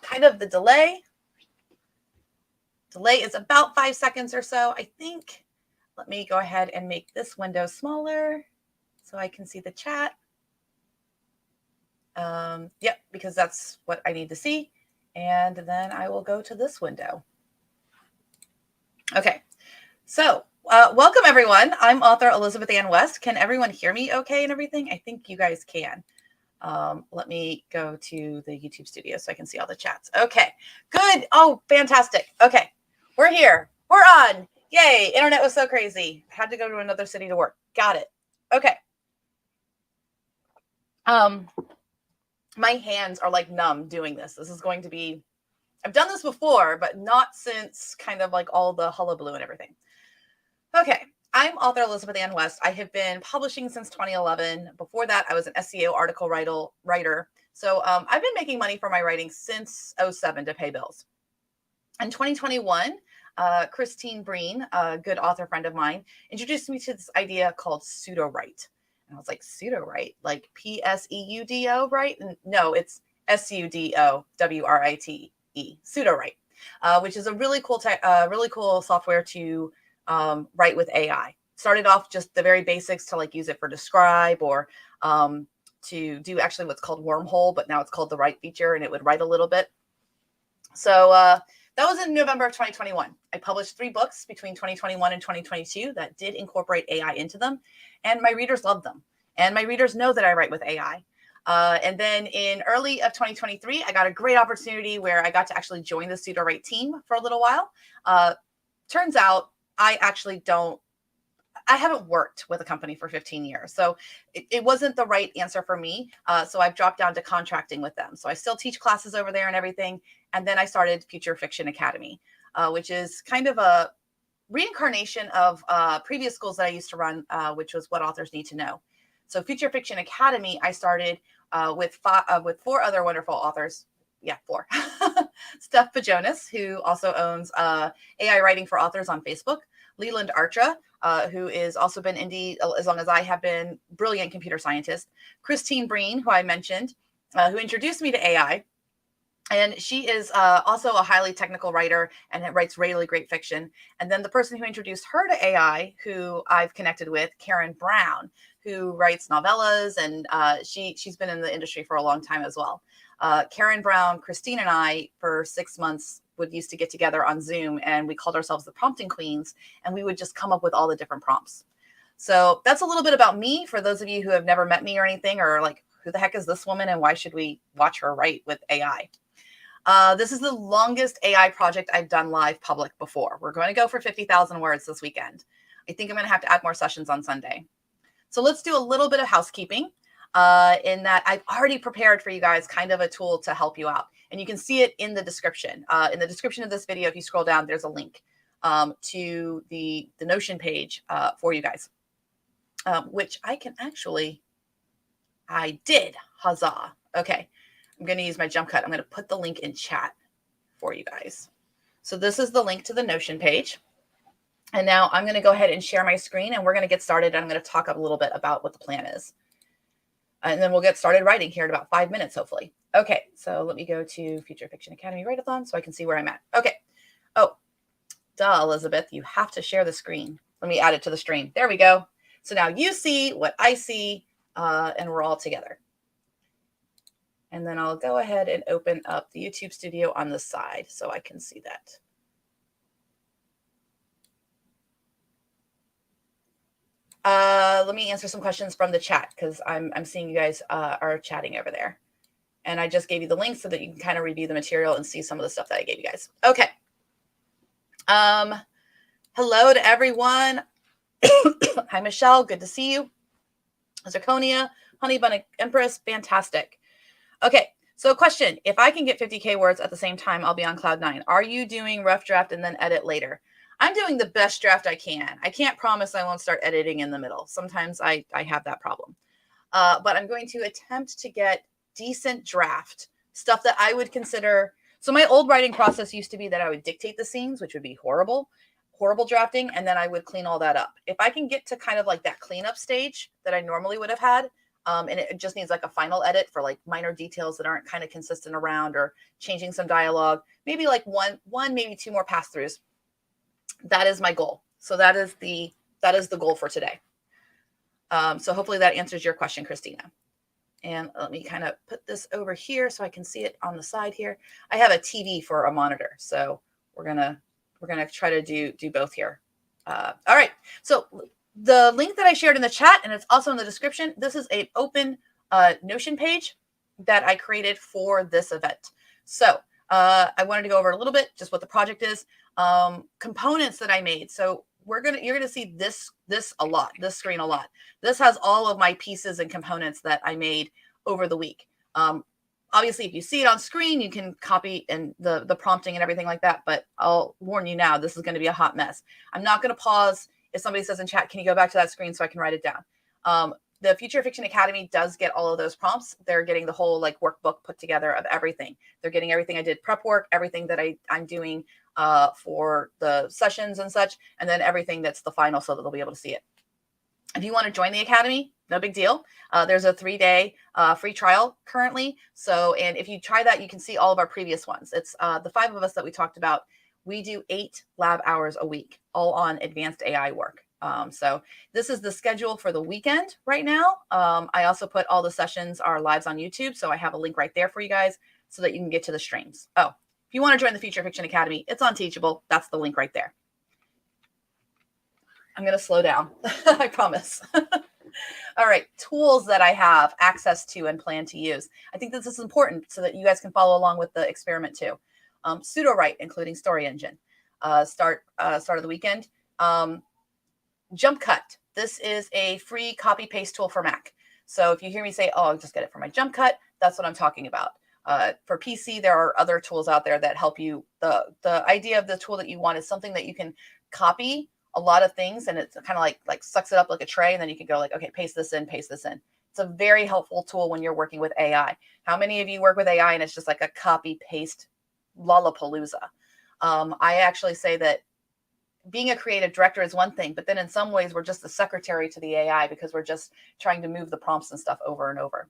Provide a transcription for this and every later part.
kind of the delay. Delay is about 5 seconds or so, I think. Let me go ahead and make this window smaller so I can see the chat. Yep, because that's what I need to see. And then I will go to this window. Okay, so welcome everyone. I'm author Elizabeth Ann West. Can everyone hear me okay and everything? I think you guys can. Let me go to the YouTube studio so I can see all the chats. Okay, good. Oh, fantastic. Okay, we're here. We're on. Yay, internet was so crazy. Had to go to another city to work. Got it. Okay. My hands are like numb doing this. This is going to be, I've done this before, but not since kind of like all the hullabaloo and everything. Okay. I'm author Elizabeth Ann West. I have been publishing since 2011. Before that, I was an SEO article writer. So I've been making money for my writing since 2007 to pay bills. In 2021, Christine Breen, a good author friend of mine, introduced me to this idea called Sudowrite. And I was like, Sudowrite, like P-S-E-U-D-O, right? And no, it's S-U-D-O-W-R-I-T-E, Sudowrite, which is a really cool software to write with AI. Started off just the very basics to like use it for describe or to do actually what's called wormhole, but now it's called the write feature and it would write a little bit. So that was in November of 2021. I published 3 books between 2021 and 2022 that did incorporate AI into them. And my readers loved them. And my readers know that I write with AI. And then in early of 2023, I got a great opportunity where I got to actually join the Sudowrite team for a little while. Turns out I haven't worked with a company for 15 years. So it wasn't the right answer for me. So I've dropped down to contracting with them. So I still teach classes over there and everything. And then I started Future Fiction Academy, which is kind of a reincarnation of previous schools that I used to run, which was What Authors Need to Know. So Future Fiction Academy, I started with 4 other wonderful authors. Yeah, 4. Steph Pajonas, who also owns AI Writing for Authors on Facebook. Leland Artra, who has also been indie as long as I have been, brilliant computer scientist. Christine Breen, who I mentioned, who introduced me to AI. And she is also a highly technical writer and writes really great fiction. And then the person who introduced her to AI, who I've connected with, Karen Brown, who writes novellas, and she's been in the industry for a long time as well. Karen Brown, Christine, and I, for 6 months, would used to get together on Zoom, and we called ourselves the Prompting Queens, and we would just come up with all the different prompts. So that's a little bit about me for those of you who have never met me or anything, or like, who the heck is this woman and why should we watch her write with AI? This is the longest AI project I've done live public before. We're going to go for 50,000 words this weekend. I think I'm going to have to add more sessions on Sunday. So let's do a little bit of housekeeping in that I've already prepared for you guys kind of a tool to help you out. And you can see it in the description. In the description of this video, if you scroll down, there's a link to the Notion page for you guys, which I can actually, I did, huzzah. Okay. I'm going to use my jump cut. I'm going to put the link in chat for you guys. So this is the link to the Notion page. And now I'm going to go ahead and share my screen and we're going to get started. I'm going to talk a little bit about what the plan is. And then we'll get started writing here in about 5 minutes, hopefully. Okay, so let me go to Future Fiction Academy Write A Thon so I can see where I'm at. Okay. Oh, duh, Elizabeth, you have to share the screen. Let me add it to the stream. There we go. So now you see what I see and we're all together. And then I'll go ahead and open up the YouTube studio on the side so I can see that. Let me answer some questions from the chat because I'm seeing you guys are chatting over there. And I just gave you the link so that you can kind of review the material and see some of the stuff that I gave you guys. Okay. Hello to everyone. Hi, Michelle. Good to see you. Zirconia, Honey Bun Empress. Fantastic. Okay. So question, if I can get 50K words at the same time, I'll be on cloud 9. Are you doing rough draft and then edit later? I'm doing the best draft I can. I can't promise I won't start editing in the middle. Sometimes I have that problem. But I'm going to attempt to get decent draft, stuff that I would consider. So my old writing process used to be that I would dictate the scenes, which would be horrible drafting. And then I would clean all that up. If I can get to kind of like that cleanup stage that I normally would have had, and it just needs like a final edit for like minor details that aren't kind of consistent around, or changing some dialogue, maybe like one, maybe two more pass throughs. That is my goal. So that is the goal for today. So hopefully that answers your question, Christina. And let me kind of put this over here so I can see it on the side here. I have a TV for a monitor, so we're gonna try to do both here. All right. So the link that I shared in the chat, and it's also in the description, this is an open Notion page that I created for this event. So I wanted to go over a little bit just what the project is, components that I made. So you're gonna see this a lot, this screen a lot. This has all of my pieces and components that I made over the week. Obviously, if you see it on screen, you can copy and the prompting and everything like that. But I'll warn you now, this is going to be a hot mess. I'm not going to pause if somebody says in chat, "Can you go back to that screen so I can write it down?" The Future Fiction Academy does get all of those prompts. They're getting the whole like workbook put together of everything. They're getting everything I did prep work, everything that I'm doing for the sessions and such, and then everything that's the final so that they'll be able to see it. If you want to join the Academy, no big deal. There's a 3-day free trial currently. So, and if you try that, you can see all of our previous ones. It's the 5 of us that we talked about. We do 8 lab hours a week, all on advanced AI work. So this is the schedule for the weekend right now. I also put all the sessions are lives on YouTube. So I have a link right there for you guys so that you can get to the streams. Oh, if you want to join the Future Fiction Academy, it's on Teachable. That's the link right there. I'm going to slow down. I promise. All right. Tools that I have access to and plan to use. I think this is important so that you guys can follow along with the experiment too. Sudowrite, including Story Engine. Start of the weekend. Jump Cut. This is a free copy paste tool for Mac. So if you hear me say, "Oh, I'll just get it for my Jump Cut," that's what I'm talking about. For PC, there are other tools out there that help you. The idea of the tool that you want is something that you can copy a lot of things, and it's kind of like sucks it up like a tray, and then you can go like, okay, paste this in, paste this in. It's a very helpful tool when you're working with AI. How many of you work with AI and it's just like a copy paste lollapalooza? I actually say that being a creative director is one thing, but then in some ways we're just the secretary to the AI because we're just trying to move the prompts and stuff over and over.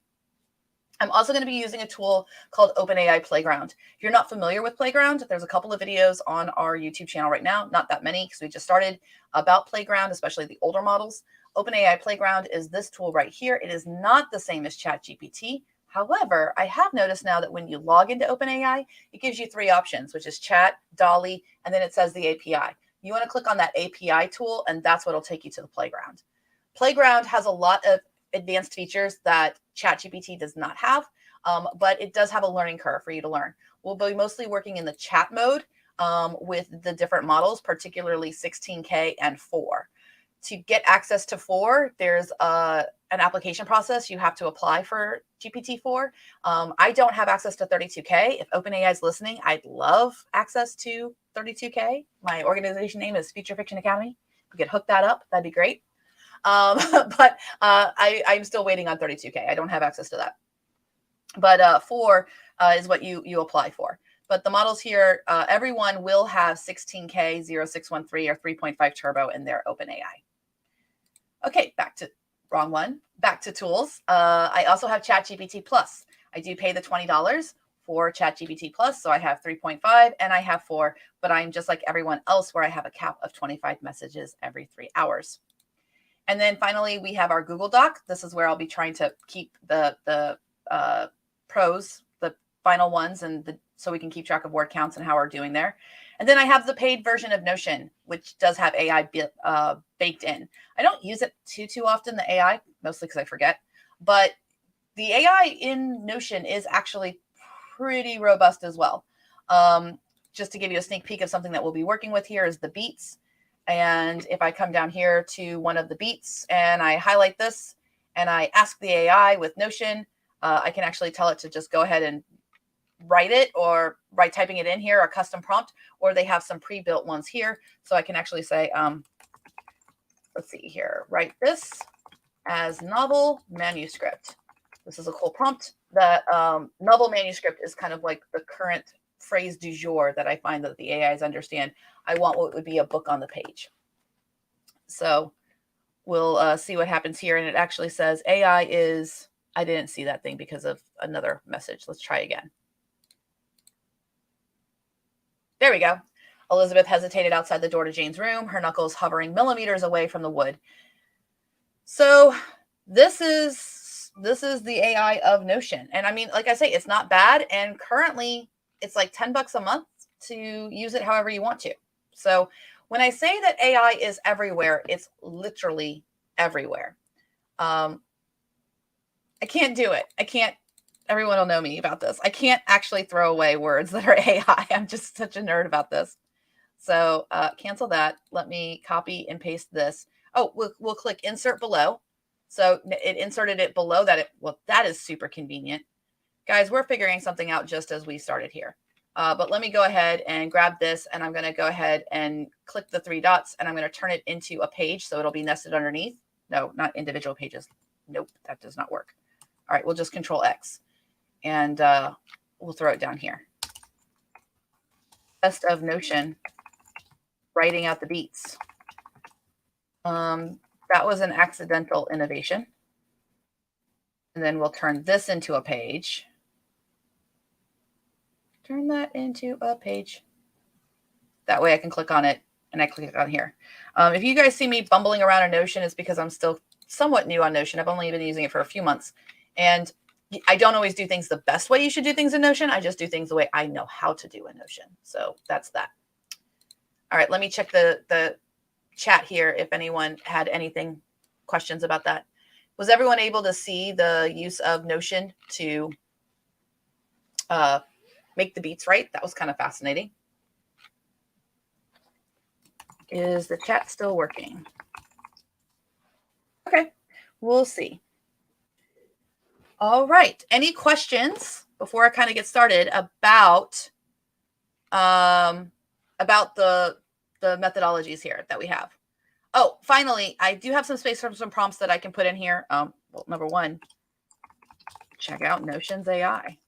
I'm also going to be using a tool called OpenAI Playground. If you're not familiar with Playground, there's a couple of videos on our YouTube channel right now, not that many because we just started, about Playground, especially the older models. OpenAI Playground is this tool right here. It is not the same as ChatGPT. However, I have noticed now that when you log into OpenAI, it gives you 3 options, which is Chat, DALL-E, and then it says the API. You want to click on that API tool, and that's what will take you to the Playground. Playground has a lot of advanced features that ChatGPT does not have, but it does have a learning curve for you to learn. We'll be mostly working in the chat mode with the different models, particularly 16K and 4. To get access to 4, there's an application process. You have to apply for GPT-4. I don't have access to 32K. If OpenAI is listening, I'd love access to 32K. My organization name is Future Fiction Academy. If we could hook that up, that'd be great. But I'm still waiting on 32K. I don't have access to that. But 4 is what you apply for. But the models here, everyone will have 16K, 0613, or 3.5 turbo in their OpenAI. Okay, back to tools. I also have ChatGPT Plus. I do pay the $20 for ChatGPT Plus. So I have 3.5 and I have 4, but I'm just like everyone else where I have a cap of 25 messages every 3 hours. And then finally, we have our Google Doc. This is where I'll be trying to keep the pros, the final ones, and so we can keep track of word counts and how we're doing there. And then I have the paid version of Notion, which does have AI baked in. I don't use it too often, the AI, mostly because I forget. But the AI in Notion is actually pretty robust as well. Just to give you a sneak peek of something that we'll be working with here is the beats. And if I come down here to one of the beats and I highlight this and I ask the AI with Notion, I can actually tell it to just go ahead and write it, or by typing it in here, a custom prompt, or they have some pre-built ones here. So I can actually say, let's see here, write this as novel manuscript. This is a cool prompt. The novel manuscript is kind of like the current phrase du jour that I find that the AIs understand. I want what would be a book on the page. So we'll see what happens here. And it actually says AI is I didn't see that thing because of another message. Let's try again. There we go. Elizabeth hesitated outside the door to Jane's room, her knuckles hovering millimeters away from the wood. So this is the AI of Notion. And I mean, like I say, it's not bad. And currently it's like $10 a month to use it however you want to. So when I say that AI is everywhere, it's literally everywhere. I can't do it. I can't. Everyone will know me about this. I can't actually throw away words that are AI. I'm just such a nerd about this. So cancel that. Let me copy and paste this. Oh, we'll click insert below. So it inserted it below that. Well, that is super convenient. Guys, we're figuring something out just as we started here. But let me go ahead and grab this, and I'm going to go ahead and click the 3 dots, and I'm going to turn it into a page so it'll be nested underneath. No, not individual pages. Nope, that does not work. All right, we'll just Control X, and we'll throw it down here. Best of Notion, writing out the beats. That was an accidental innovation. And then we'll turn this into a page. Turn that into a page. That way I can click on it, and I click on here. If you guys see me bumbling around in Notion, it's because I'm still somewhat new on Notion. I've only been using it for a few months. And I don't always do things the best way you should do things in Notion. I just do things the way I know how to do in Notion. So that's that. All right, let me check the chat here if anyone had anything, questions about that. Was everyone able to see the use of Notion to make the beats right? That was kind of fascinating. Is the chat still working? Okay, we'll see. All right. Any questions before I kind of get started about the methodologies here that we have? Oh, finally, I do have some space for some prompts that I can put in here. Well, number one, check out Notion's AI.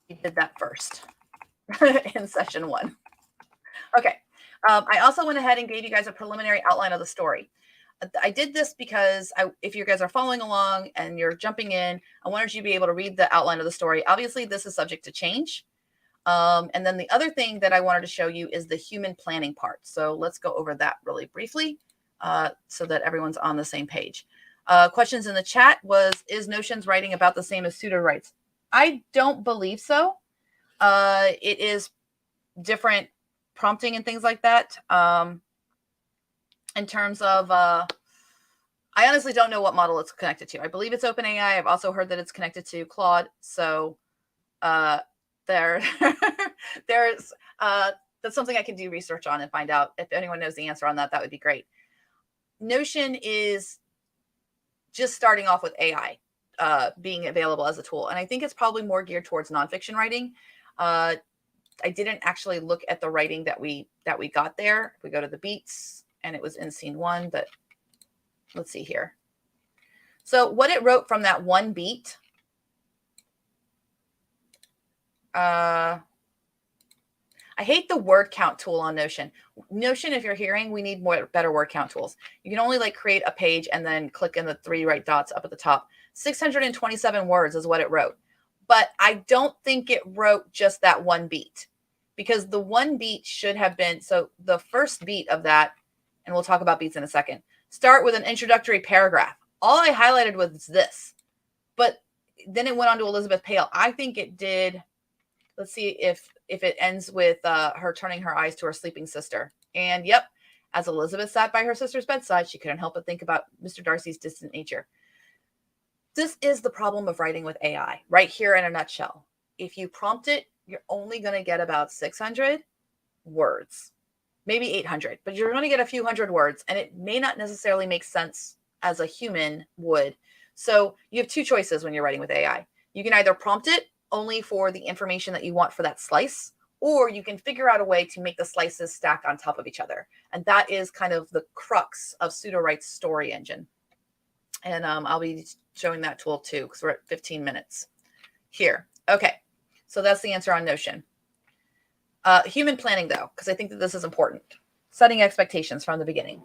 We did that first in session 1. Okay. I also went ahead and gave you guys a preliminary outline of the story. I did this because if you guys are following along and you're jumping in, I wanted you to be able to read the outline of the story. Obviously, this is subject to change. And then the other thing that I wanted to show you is the human planning part. So let's go over that really briefly so that everyone's on the same page. Questions in the chat was, is Notion's writing about the same as Sudowrite's? I don't believe so. It is different prompting and things like that. In terms of, I honestly don't know what model it's connected to. I believe it's OpenAI. I've also heard that it's connected to Claude. So there's that's something I can do research on and find out. If anyone knows the answer on that, that would be great. Notion is just starting off with AI being available as a tool. And I think it's probably more geared towards nonfiction writing. I didn't actually look at the writing that we got there. If we go to the beats, and it was in scene 1, but let's see here. So what it wrote from that one beat, I hate the word count tool on Notion. Notion, if you're hearing, we need better word count tools. You can only like create a page and then click in the 3 right dots up at the top. 627 words is what it wrote. But I don't think it wrote just that one beat, because the one beat should have been, so the first beat of that, and we'll talk about beats in a second, start with an introductory paragraph. All I highlighted was this, but then it went on to Elizabeth Pale. I think it did. Let's see if it ends with her turning her eyes to her sleeping sister. And yep, as Elizabeth sat by her sister's bedside, she couldn't help but think about Mr. Darcy's distant nature. This is the problem of writing with AI right here in a nutshell. If you prompt it, you're only going to get about 600 words. Maybe 800, but you're going to get a few hundred words, and it may not necessarily make sense as a human would. So you have 2 choices when you're writing with AI. You can either prompt it only for the information that you want for that slice, or you can figure out a way to make the slices stack on top of each other. And that is kind of the crux of Sudowrite's story engine. And I'll be showing that tool too, because we're at 15 minutes here. Okay, so that's the answer on Notion. Human planning, though, because I think that this is important. Setting expectations from the beginning.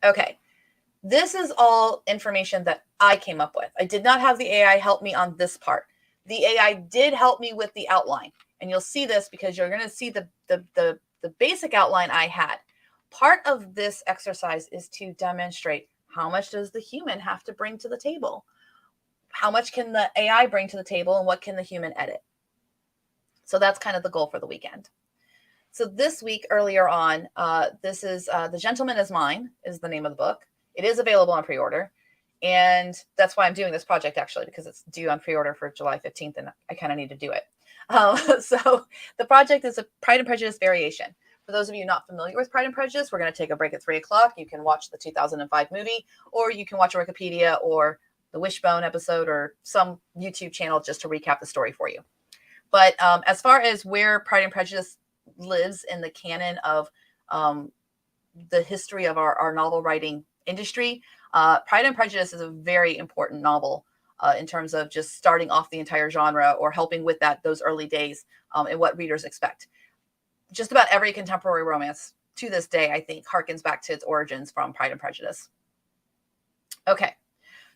Okay. This is all information that I came up with. I did not have the AI help me on this part. The AI did help me with the outline. And you'll see this because you're going to see the basic outline I had. Part of this exercise is to demonstrate how much does the human have to bring to the table? How much can the AI bring to the table, and what can the human edit? So that's kind of the goal for the weekend. So this week, earlier on, this is The Gentleman Is Mine is the name of the book. It is available on pre-order. And that's why I'm doing this project, actually, because it's due on pre-order for July 15th, and I kind of need to do it. So the project is a Pride and Prejudice variation. For those of you not familiar with Pride and Prejudice, we're going to take a break at 3 o'clock. You can watch the 2005 movie, or you can watch a Wikipedia or the Wishbone episode or some YouTube channel just to recap the story for you. But as far as where Pride and Prejudice lives in the canon of the history of our novel writing industry, Pride and Prejudice is a very important novel in terms of just starting off the entire genre or helping with those early days and what readers expect. Just about every contemporary romance to this day, I think, harkens back to its origins from Pride and Prejudice. Okay,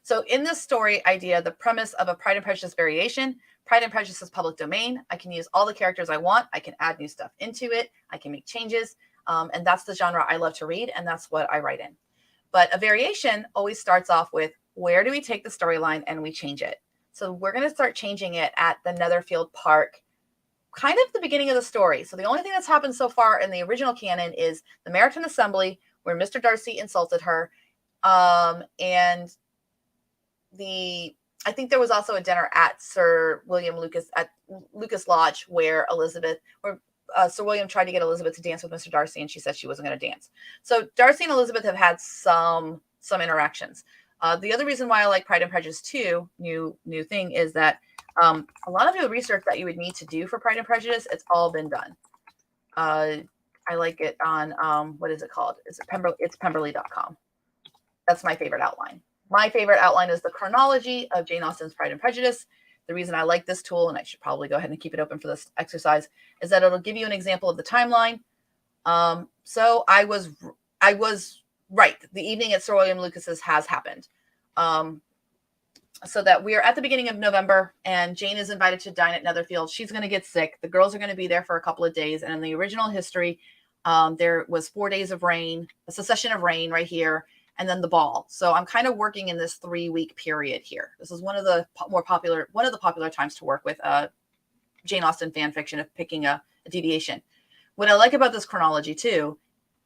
so in this story idea, the premise of a Pride and Prejudice variation, Pride and Prejudice is public domain. I can use all the characters I want. I can add new stuff into it. I can make changes. And that's the genre I love to read, and that's what I write in. But a variation always starts off with, where do we take the storyline and we change it? So we're going to start changing it at the Netherfield Park, kind of the beginning of the story. So the only thing that's happened so far in the original canon is the Meryton Assembly, where Mr. Darcy insulted her. And I think there was also a dinner at Sir William Lucas, at Lucas Lodge, where Sir William tried to get Elizabeth to dance with Mr. Darcy, and she said she wasn't going to dance. So Darcy and Elizabeth have had some interactions. The other reason why I like Pride and Prejudice 2, new thing, is that a lot of the research that you would need to do for Pride and Prejudice, it's all been done. I like it on, what is it called? It's Pemberley.com. That's my favorite outline. My favorite outline is the chronology of Jane Austen's Pride and Prejudice. The reason I like this tool, and I should probably go ahead and keep it open for this exercise, is that it'll give you an example of the timeline. So I was right. The evening at Sir William Lucas's has happened. So that we are at the beginning of November, and Jane is invited to dine at Netherfield. She's going to get sick. The girls are going to be there for a couple of days. And in the original history, there was 4 days of rain, a succession of rain right here, and then the ball. So I'm kind of working in this 3-week period here. This is one of the popular times to work with Jane Austen fan fiction, of picking a deviation. What I like about this chronology too,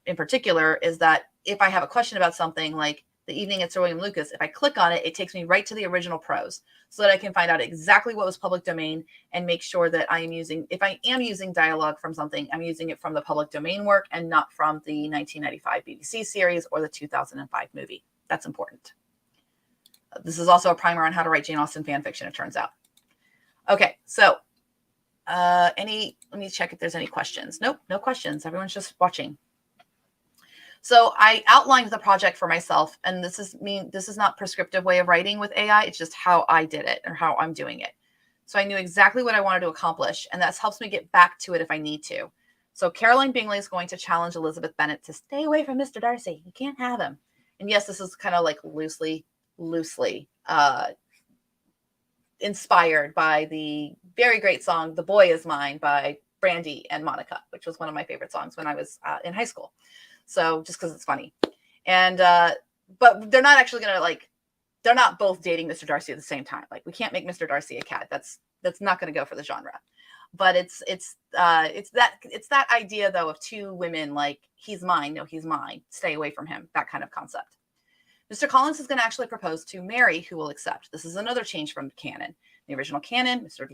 in particular, is that if I have a question about something like the evening at Sir William Lucas, if I click on it, it takes me right to the original prose, so that I can find out exactly what was public domain and make sure that if I am using dialogue from something, I'm using it from the public domain work and not from the 1995 BBC series or the 2005 movie. That's important. This is also a primer on how to write Jane Austen fan fiction, it turns out. Okay, so let me check if there's any questions. Nope, no questions. Everyone's just watching. So I outlined the project for myself, and this is not prescriptive way of writing with AI. It's just how I did it or how I'm doing it. So I knew exactly what I wanted to accomplish, and that helps me get back to it if I need to. So Caroline Bingley is going to challenge Elizabeth Bennet to stay away from Mr. Darcy. You can't have him. And yes, this is kind of like loosely inspired by the very great song "The Boy Is Mine" by Brandy and Monica, which was one of my favorite songs when I was in high school. So just because it's funny. And but they're not actually gonna they're not both dating Mr. Darcy at the same time. Like, we can't make Mr. Darcy a cat. That's not gonna go for the genre. But it's that idea though of two women, like, he's mine, no, he's mine, stay away from him, that kind of concept. Mr. Collins is going to actually propose to Mary, who will accept. This is another change from canon. The original canon, Mr.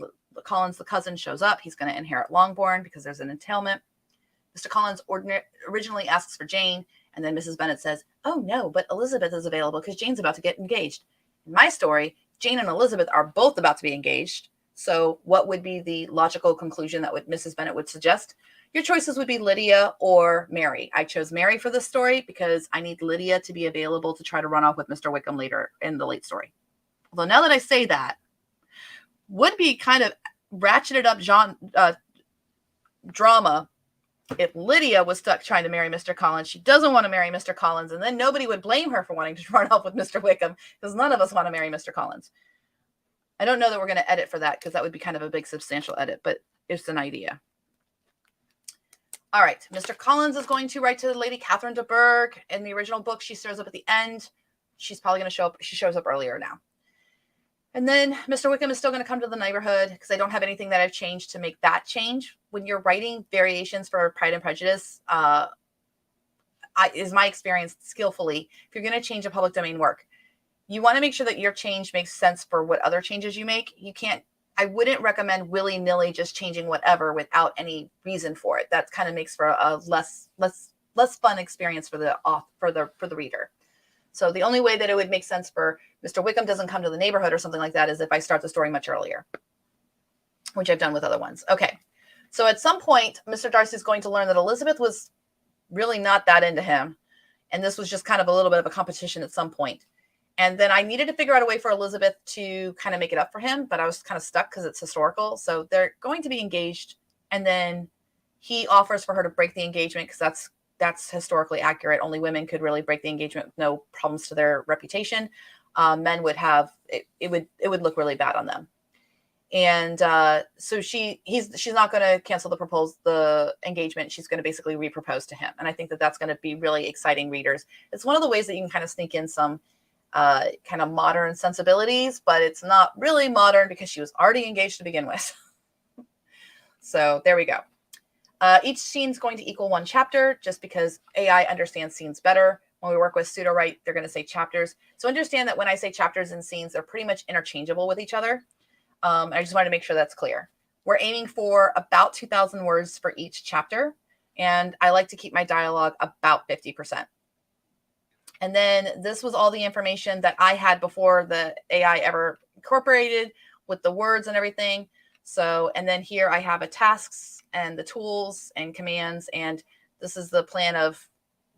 Collins, the cousin, shows up. He's going to inherit Longbourn because there's an entailment. Mr. Collins originally asks for Jane, and then Mrs. Bennet says, oh no, but Elizabeth is available because Jane's about to get engaged. In my story, Jane and Elizabeth are both about to be engaged. So what would be the logical conclusion that Mrs. Bennet would suggest? Your choices would be Lydia or Mary. I chose Mary for this story because I need Lydia to be available to try to run off with Mr. Wickham later in the late story. Although now that I say that, would be kind of ratcheted up drama if Lydia was stuck trying to marry Mr. Collins, she doesn't want to marry Mr. Collins, and then nobody would blame her for wanting to run off with Mr. Wickham, because none of us want to marry Mr. Collins. I don't know that we're going to edit for that, because that would be kind of a big substantial edit, but it's an idea. All right, Mr. Collins is going to write to Lady Catherine de Bourgh. In the original book, she shows up at the end. She's probably going to show up. She shows up earlier now. And then Mr. Wickham is still going to come to the neighborhood, because I don't have anything that I've changed to make that change. When you're writing variations for Pride and Prejudice, is my experience skillfully, if you're going to change a public domain work, you want to make sure that your change makes sense for what other changes you make. You can't, I wouldn't recommend willy-nilly just changing whatever without any reason for it. That kind of makes for a less fun experience for the reader. So the only way that it would make sense for Mr. Wickham doesn't come to the neighborhood or something like that is if I start the story much earlier, which I've done with other ones. Okay. So at some point, Mr. Darcy is going to learn that Elizabeth was really not that into him. And this was just kind of a little bit of a competition at some point. And then I needed to figure out a way for Elizabeth to kind of make it up for him, but I was kind of stuck because it's historical. So they're going to be engaged. And then he offers for her to break the engagement because that's historically accurate. Only women could really break the engagement with no problems to their reputation. Men would have, it would look really bad on them. And so she's not going to cancel the engagement. She's going to basically repropose to him. And I think that that's going to be really exciting readers. It's one of the ways that you can kind of sneak in some kind of modern sensibilities, but it's not really modern because she was already engaged to begin with. So there we go. Each scene is going to equal one chapter just because AI understands scenes better. When we work with Sudowrite, they're going to say chapters. So understand that when I say chapters and scenes, they're pretty much interchangeable with each other. I just wanted to make sure that's clear. We're aiming for about 2,000 words for each chapter, and I like to keep my dialogue about 50%. And then this was all the information that I had before the AI ever incorporated with the words and everything. So, and then here I have a tasks and the tools and commands, and this is the plan of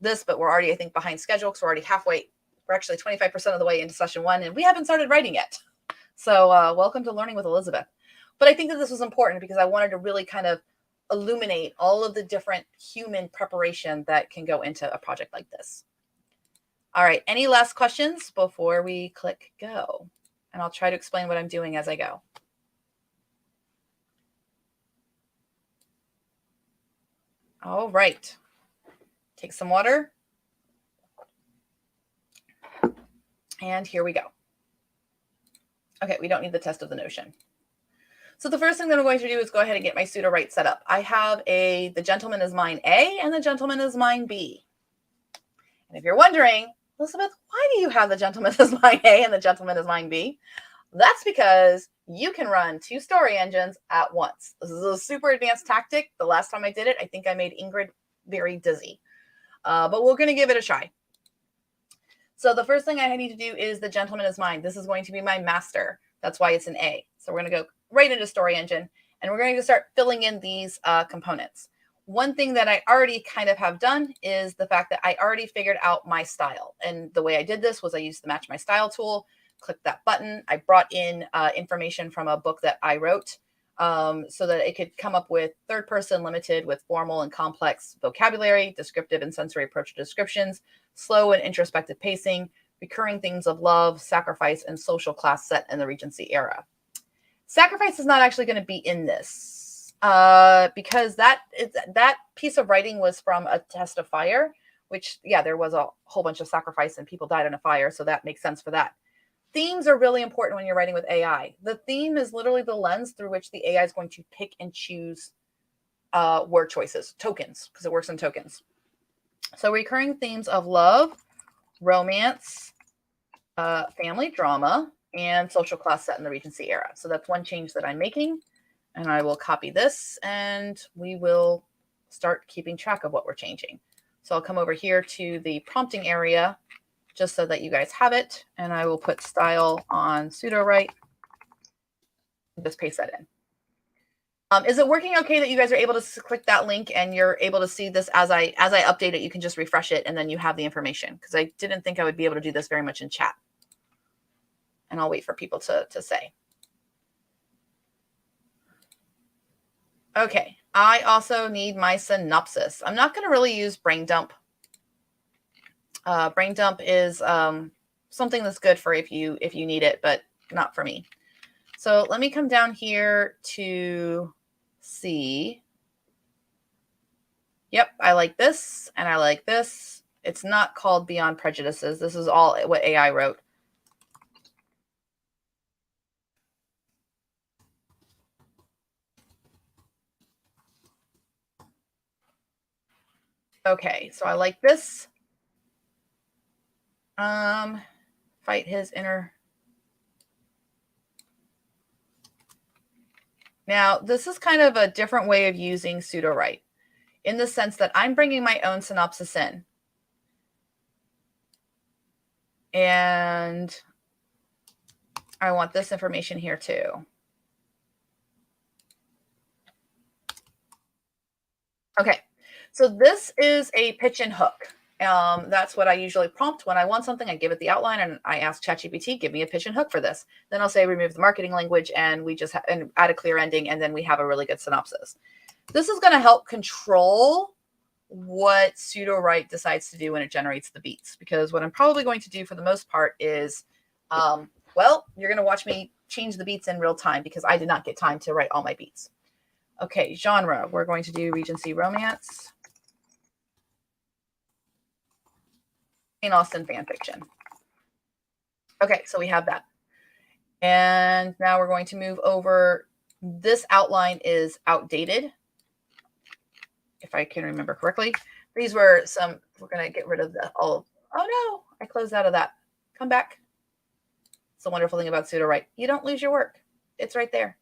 this, but we're already, I think, behind schedule because we're already halfway. We're actually 25% of the way into session 1, and we haven't started writing yet. So welcome to Learning with Elizabeth. But I think that this was important because I wanted to really kind of illuminate all of the different human preparation that can go into a project like this. All right, any last questions before we click go? And I'll try to explain what I'm doing as I go. All right, take some water. And here we go. Okay, we don't need the test of the notion. So the first thing that I'm going to do is go ahead and get my Sudowrite set up. I have the gentleman is mine A and the gentleman is mine B. And if you're wondering, Elizabeth, why do you have the gentleman is mine A and the gentleman is mine B? That's because you can run 2 story engines at once. This is a super advanced tactic. The last time I did it, I think I made Ingrid very dizzy. But we're going to give it a try. So the first thing I need to do is the gentleman is mine. This is going to be my master. That's why it's an A. So we're going to go right into story engine, and we're going to start filling in these components. One thing that I already kind of have done is the fact that I already figured out my style. And the way I did this was I used the Match My Style tool, clicked that button. I brought in information from a book that I wrote so that it could come up with third person limited with formal and complex vocabulary, descriptive and sensory approach to descriptions, slow and introspective pacing, recurring themes of love, sacrifice, and social class set in the Regency era. Sacrifice is not actually going to be in this because that piece of writing was from a test of fire, which, yeah, there was a whole bunch of sacrifice and people died in a fire, so that makes sense for that. Themes are really important when you're writing with AI. The theme is literally the lens through which the AI is going to pick and choose word choices, tokens, because it works in tokens. So recurring themes of love, romance, family drama, and social class set in the Regency era. So that's one change that I'm making. And I will copy this and we will start keeping track of what we're changing. So I'll come over here to the prompting area just so that you guys have it. And I will put style on Sudowrite. Just paste that in. Is it working okay that you guys are able to click that link and you're able to see this as I update it? You can just refresh it and then you have the information, because I didn't think I would be able to do this very much in chat. And I'll wait for people to say. Okay. I also need my synopsis. I'm not going to really use brain dump. Brain dump is something that's good for if you need it, but not for me. So let me come down here to C. Yep, I like this and I like this. It's not called Beyond Prejudices. This is all what AI wrote. Okay, so I like this. Fight his inner. Now, this is kind of a different way of using Sudowrite in the sense that I'm bringing my own synopsis in. And I want this information here too. Okay, so this is a pitch and hook. That's what I usually prompt when I want something. I give it the outline and I ask ChatGPT, give me a pitch and hook for this. Then I'll say remove the marketing language and we just and add a clear ending, and then we have a really good synopsis. This is going to help control what Sudowrite decides to do when it generates the beats, because what I'm probably going to do for the most part is, well, you're going to watch me change the beats in real time because I did not get time to write all my beats. Okay, genre, we're going to do Regency romance. Jane Austen fan fiction. Okay, so we have that. And now we're going to move over. This outline is outdated, if I can remember correctly. These were some, we're going to get rid of the, oh no, I closed out of that. Come back. It's a wonderful thing about Sudowrite. You don't lose your work. It's right there.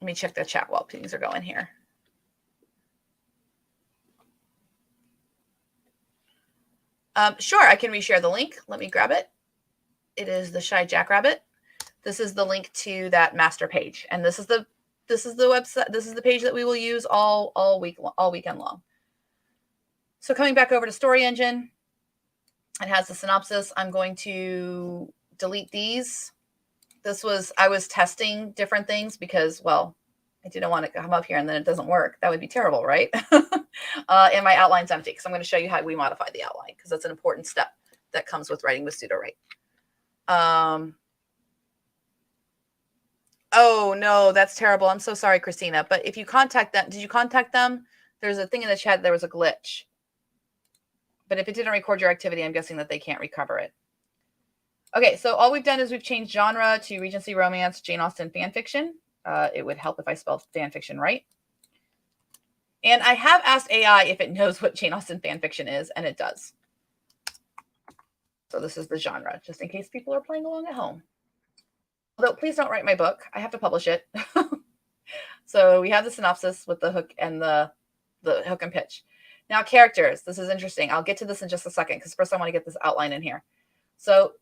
Let me check the chat while things are going here. Sure, I can reshare the link. Let me grab it. It is the Shy Jackrabbit. This is the link to that master page, and this is the website. This is the page that we will use all weekend long. So coming back over to Story Engine, it has the synopsis. I'm going to delete these. I was testing different things because, well, I didn't want to come up here and then it doesn't work. That would be terrible, right? And my outline's empty. So I'm going to show you how we modify the outline because that's an important step that comes with writing with Sudowrite. Oh, no, that's terrible. I'm so sorry, Christina. But if you contact them, did you contact them? There's a thing in the chat. There was a glitch. But if it didn't record your activity, I'm guessing that they can't recover it. Okay, so all we've done is we've changed genre to Regency romance, Jane Austen fan fiction. It would help if I spelled fan fiction right. And I have asked AI if it knows what Jane Austen fan fiction is, and it does. So this is the genre, just in case people are playing along at home. Although, please don't write my book. I have to publish it. So we have the synopsis with the hook and the hook and pitch. Now, characters. This is interesting. I'll get to this in just a second because first I want to get this outline in here. So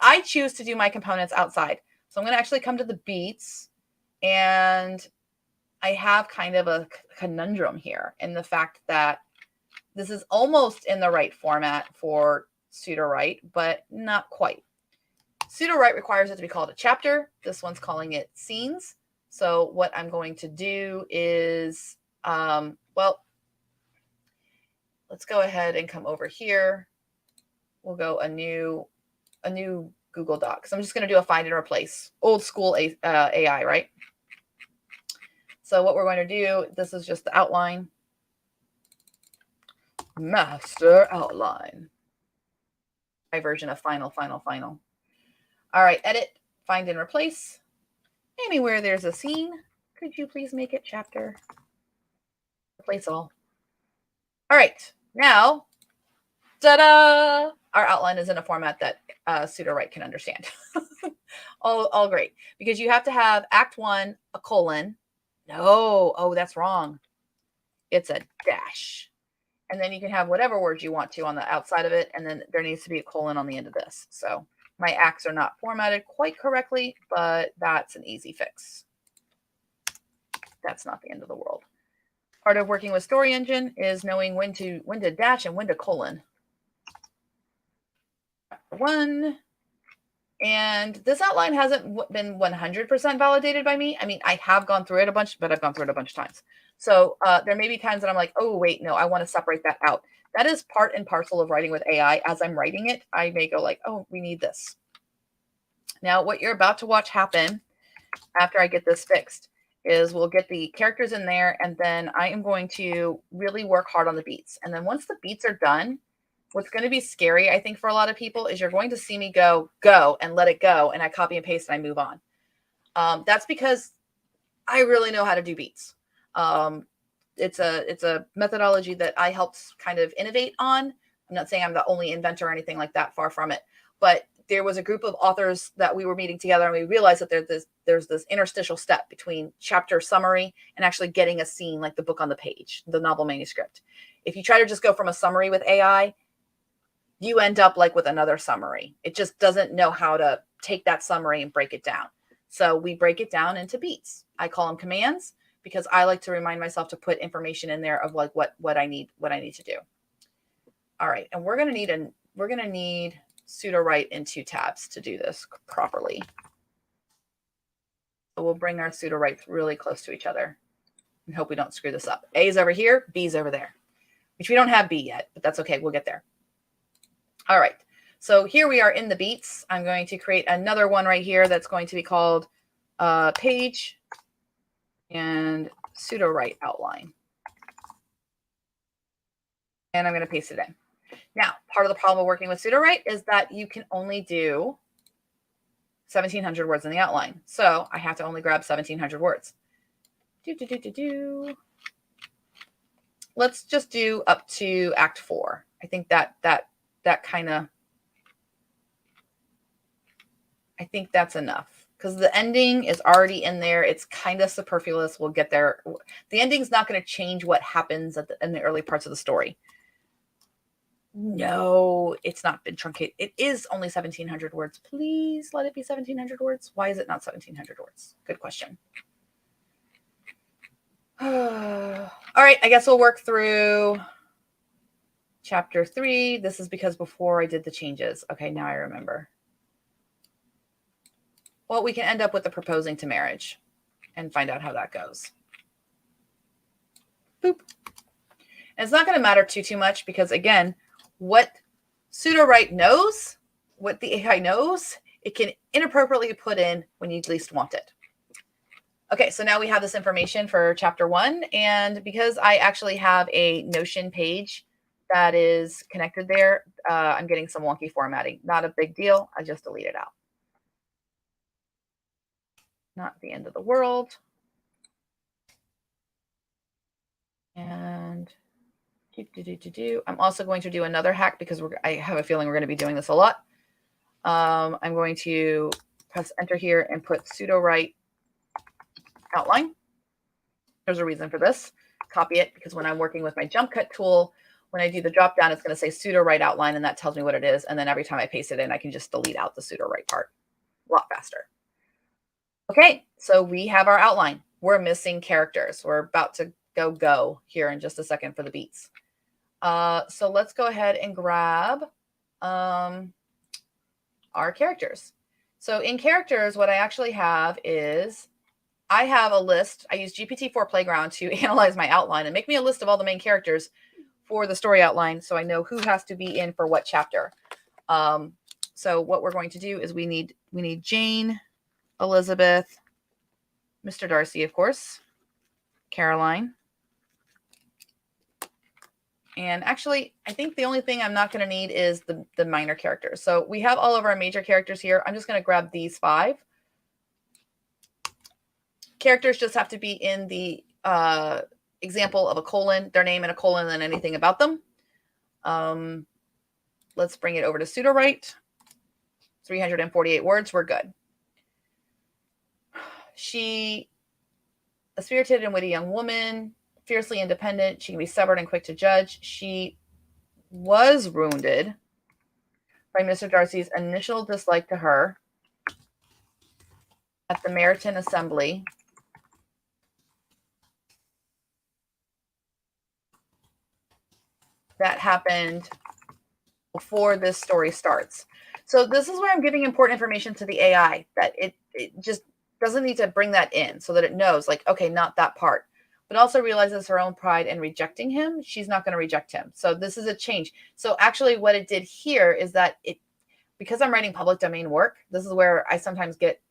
I choose to do my components outside. So I'm going to actually come to the beats, and I have kind of a conundrum here in the fact that this is almost in the right format for Sudowrite, but not quite. Sudowrite requires it to be called a chapter. This one's calling it scenes. So what I'm going to do is, well, let's go ahead and come over here. We'll go a new Google Docs. I'm just going to do a find and replace, old school AI, right? So what we're going to do, this is just the outline. Master outline. My version of final. All right, edit, find and replace. Anywhere there's a scene, could you please make it chapter? Replace all. All right, now, ta-da! Our outline is in a format that Sudowrite can understand. all great, because you have to have Act 1, a colon. No, oh, that's wrong. It's a dash. And then you can have whatever words you want to on the outside of it, and then there needs to be a colon on the end of this. So my acts are not formatted quite correctly, but that's an easy fix. That's not the end of the world. Part of working with Story Engine is knowing when to dash and when to colon. Chapter 1, And this outline hasn't been 100% validated by me. I mean, I have gone through it a bunch, but I've gone through it a bunch of times. So there may be times that I'm like, oh, wait, no, I want to separate that out. That is part and parcel of writing with AI. As I'm writing it, I may go like, oh, we need this. Now, what you're about to watch happen after I get this fixed is we'll get the characters in there, and then I am going to really work hard on the beats. And then once the beats are done, what's going to be scary, I think, for a lot of people is you're going to see me go, and let it go, and I copy and paste and I move on. That's because I really know how to do beats. It's a methodology that I helped kind of innovate on. I'm not saying I'm the only inventor or anything like that, far from it. But there was a group of authors that we were meeting together, and we realized that there's this interstitial step between chapter summary and actually getting a scene, like the book on the page, the novel manuscript. If you try to just go from a summary with AI, you end up like with another summary. It just doesn't know how to take that summary and break it down. So we break it down into beats. I call them commands because I like to remind myself to put information in there of like what I need to do. All right, and we're gonna need Sudowrite in 2 tabs to do this properly. So we'll bring our Sudowrites really close to each other and hope we don't screw this up. A is over here, B is over there, which we don't have B yet, but that's okay. We'll get there. All right. So here we are in the beats. I'm going to create another one right here that's going to be called page and Sudowrite outline. And I'm going to paste it in. Now, part of the problem of working with Sudowrite is that you can only do 1,700 words in the outline. So I have to only grab 1,700 words. Let's just do up to Act 4. I think that kind of, I think that's enough because the ending is already in there. It's kind of superfluous. We'll get there. The ending's not going to change what happens in the early parts of the story. No, it's not been truncated. It is only 1,700 words. Please let it be 1,700 words. Why is it not 1,700 words? Good question. All right, I guess we'll work through chapter 3. This is because before I did the changes. Okay, now I remember. Well, we can end up with the proposing to marriage and find out how that goes. Boop. And it's not going to matter too much because, again, what Sudowrite knows, what the AI knows, it can inappropriately put in when you least want it. Okay, so now we have this information for chapter 1. And because I actually have a Notion page that is connected there, I'm getting some wonky formatting. Not a big deal. I just delete it out. Not the end of the world. And I'm also going to do another hack because I have a feeling we're going to be doing this a lot. I'm going to press enter here and put Sudowrite outline. There's a reason for this. Copy it because when I'm working with my jump cut tool, when I do the drop down, it's going to say Sudowrite outline, and that tells me what it is. And then every time I paste it in, I can just delete out the Sudowrite part. A lot faster. Okay, so we have our outline. We're missing characters. We're about to go here in just a second for the beats. So let's go ahead and grab our characters. So in characters, what I actually have is I have a list. I use GPT-4 Playground to analyze my outline and make me a list of all the main characters for the story outline so I know who has to be in for what chapter. So what we're going to do is we need Jane, Elizabeth, Mr. Darcy, of course, Caroline. And actually, I think the only thing I'm not going to need is the minor characters. So we have all of our major characters here. I'm just going to grab these 5. Characters just have to be in the example of a colon, their name and a colon, and anything about them. Let's bring it over to Sudowrite. 348 words. We're good. She, a spirited and witty young woman, fiercely independent. She can be stubborn and quick to judge. She was wounded by Mr. Darcy's initial dislike to her at the Meryton Assembly. That happened before this story starts. So this is where I'm giving important information to the AI that it just doesn't need to bring that in so that it knows, like, okay, not that part, but also realizes her own pride in rejecting him. She's not going to reject him. So this is a change. So actually what it did here is that because I'm writing public domain work, this is where I sometimes get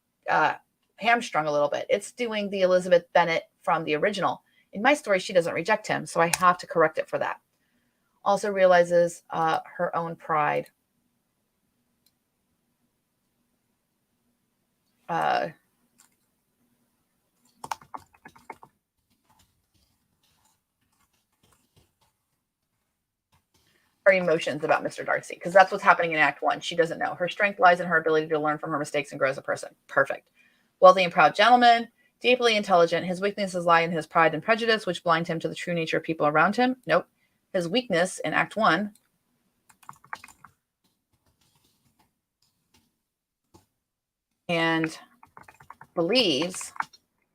hamstrung a little bit. It's doing the Elizabeth Bennet from the original. In my story, she doesn't reject him, so I have to correct it for that. Also realizes her own pride. Her emotions about Mr. Darcy, because that's what's happening in Act 1. She doesn't know. Her strength lies in her ability to learn from her mistakes and grow as a person. Perfect. Wealthy and proud gentleman, deeply intelligent. His weaknesses lie in his pride and prejudice, which blind him to the true nature of people around him. Nope. His weakness in Act 1 and believes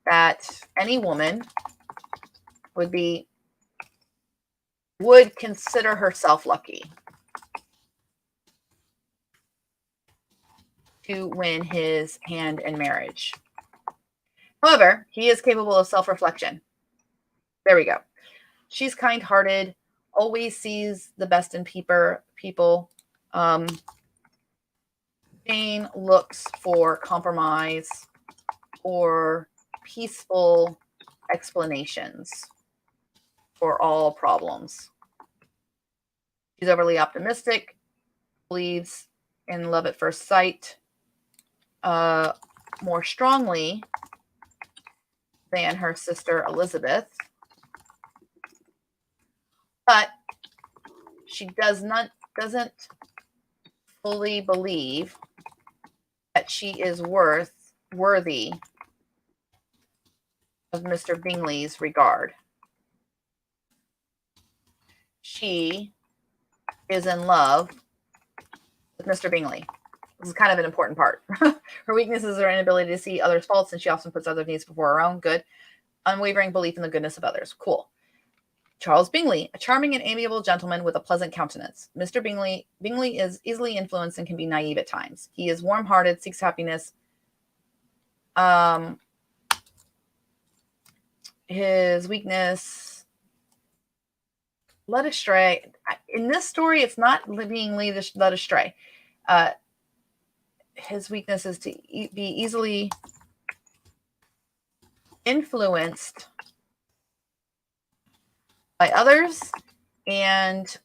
that any woman would consider herself lucky to win his hand in marriage. However, he is capable of self-reflection. There we go. She's kind-hearted, always sees the best in people. Jane looks for compromise or peaceful explanations for all problems. She's overly optimistic, believes in love at first sight more strongly than her sister Elizabeth, but she doesn't fully believe that she is worthy of Mr. Bingley's regard. She is in love with Mr. Bingley. This is kind of an important part. Her weaknesses are inability to see others' faults, and she often puts other needs before her own. Good. Unwavering belief in the goodness of others. Cool. Charles Bingley, a charming and amiable gentleman with a pleasant countenance. Mr. Bingley is easily influenced and can be naive at times. He is warm-hearted, seeks happiness. His weakness, led astray. In this story, it's not being led astray. His weakness is to be easily influenced by others and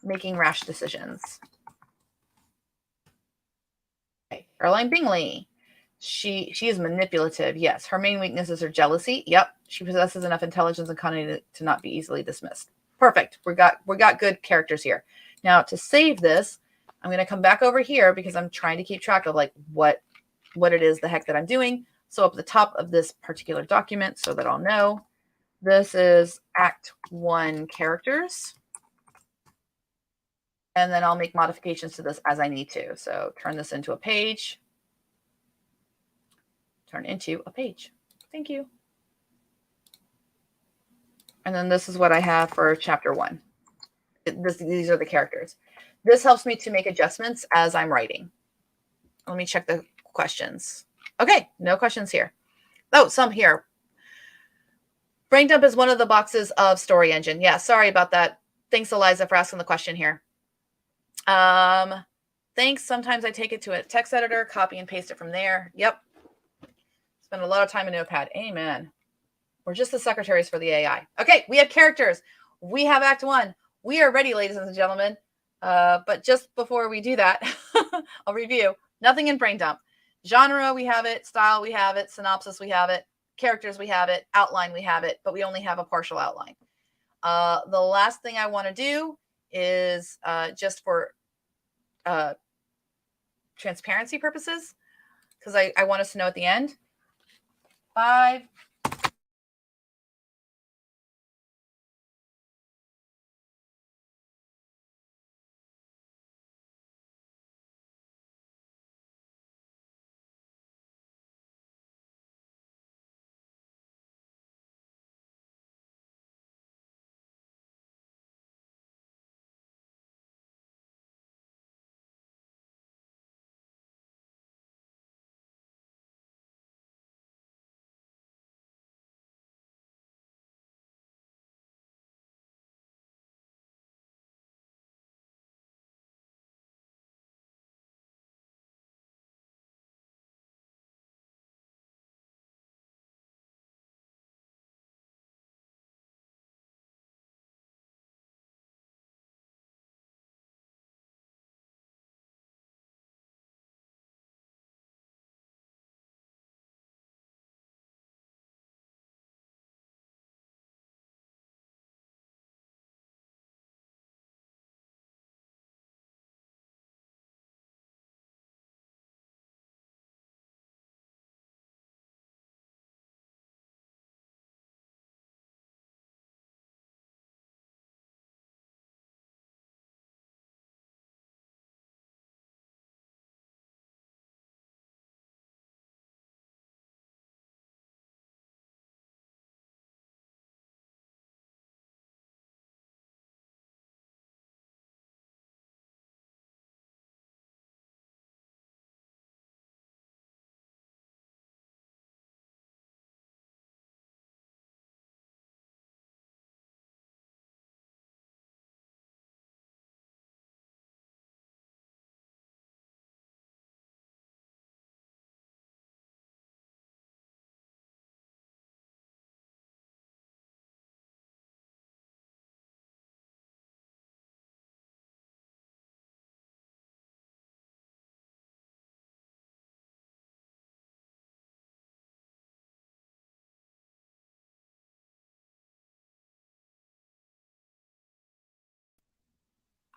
making rash decisions. Okay. Caroline Bingley. She is manipulative. Yes. Her main weaknesses are jealousy. Yep. She possesses enough intelligence and cunning to not be easily dismissed. Perfect. We got good characters here. Now, to save this, I'm going to come back over here because I'm trying to keep track of like what it is the heck that I'm doing. So up at the top of this particular document, so that I'll know, this is Act 1 characters. And then I'll make modifications to this as I need to. So turn this into a page. Turn into a page. Thank you. And then this is what I have for Chapter 1. These are the characters. This helps me to make adjustments as I'm writing. Let me check the questions. Okay, no questions here. Oh, some here. Brain dump is one of the boxes of Story Engine. Yeah, sorry about that. Thanks, Eliza, for asking the question here. Thanks. Sometimes I take it to a text editor, copy and paste it from there. Yep. Spend a lot of time in Notepad. Amen. We're just the secretaries for the AI. Okay, we have characters. We have Act 1. We are ready, ladies and gentlemen. But just before we do that, I'll review. Nothing in brain dump. Genre, we have it. Style, we have it. Synopsis, we have it. Characters, we have it. Outline, we have it. But we only have a partial outline. The last thing I want to do is just for transparency purposes, because I want us to know at the end. 5,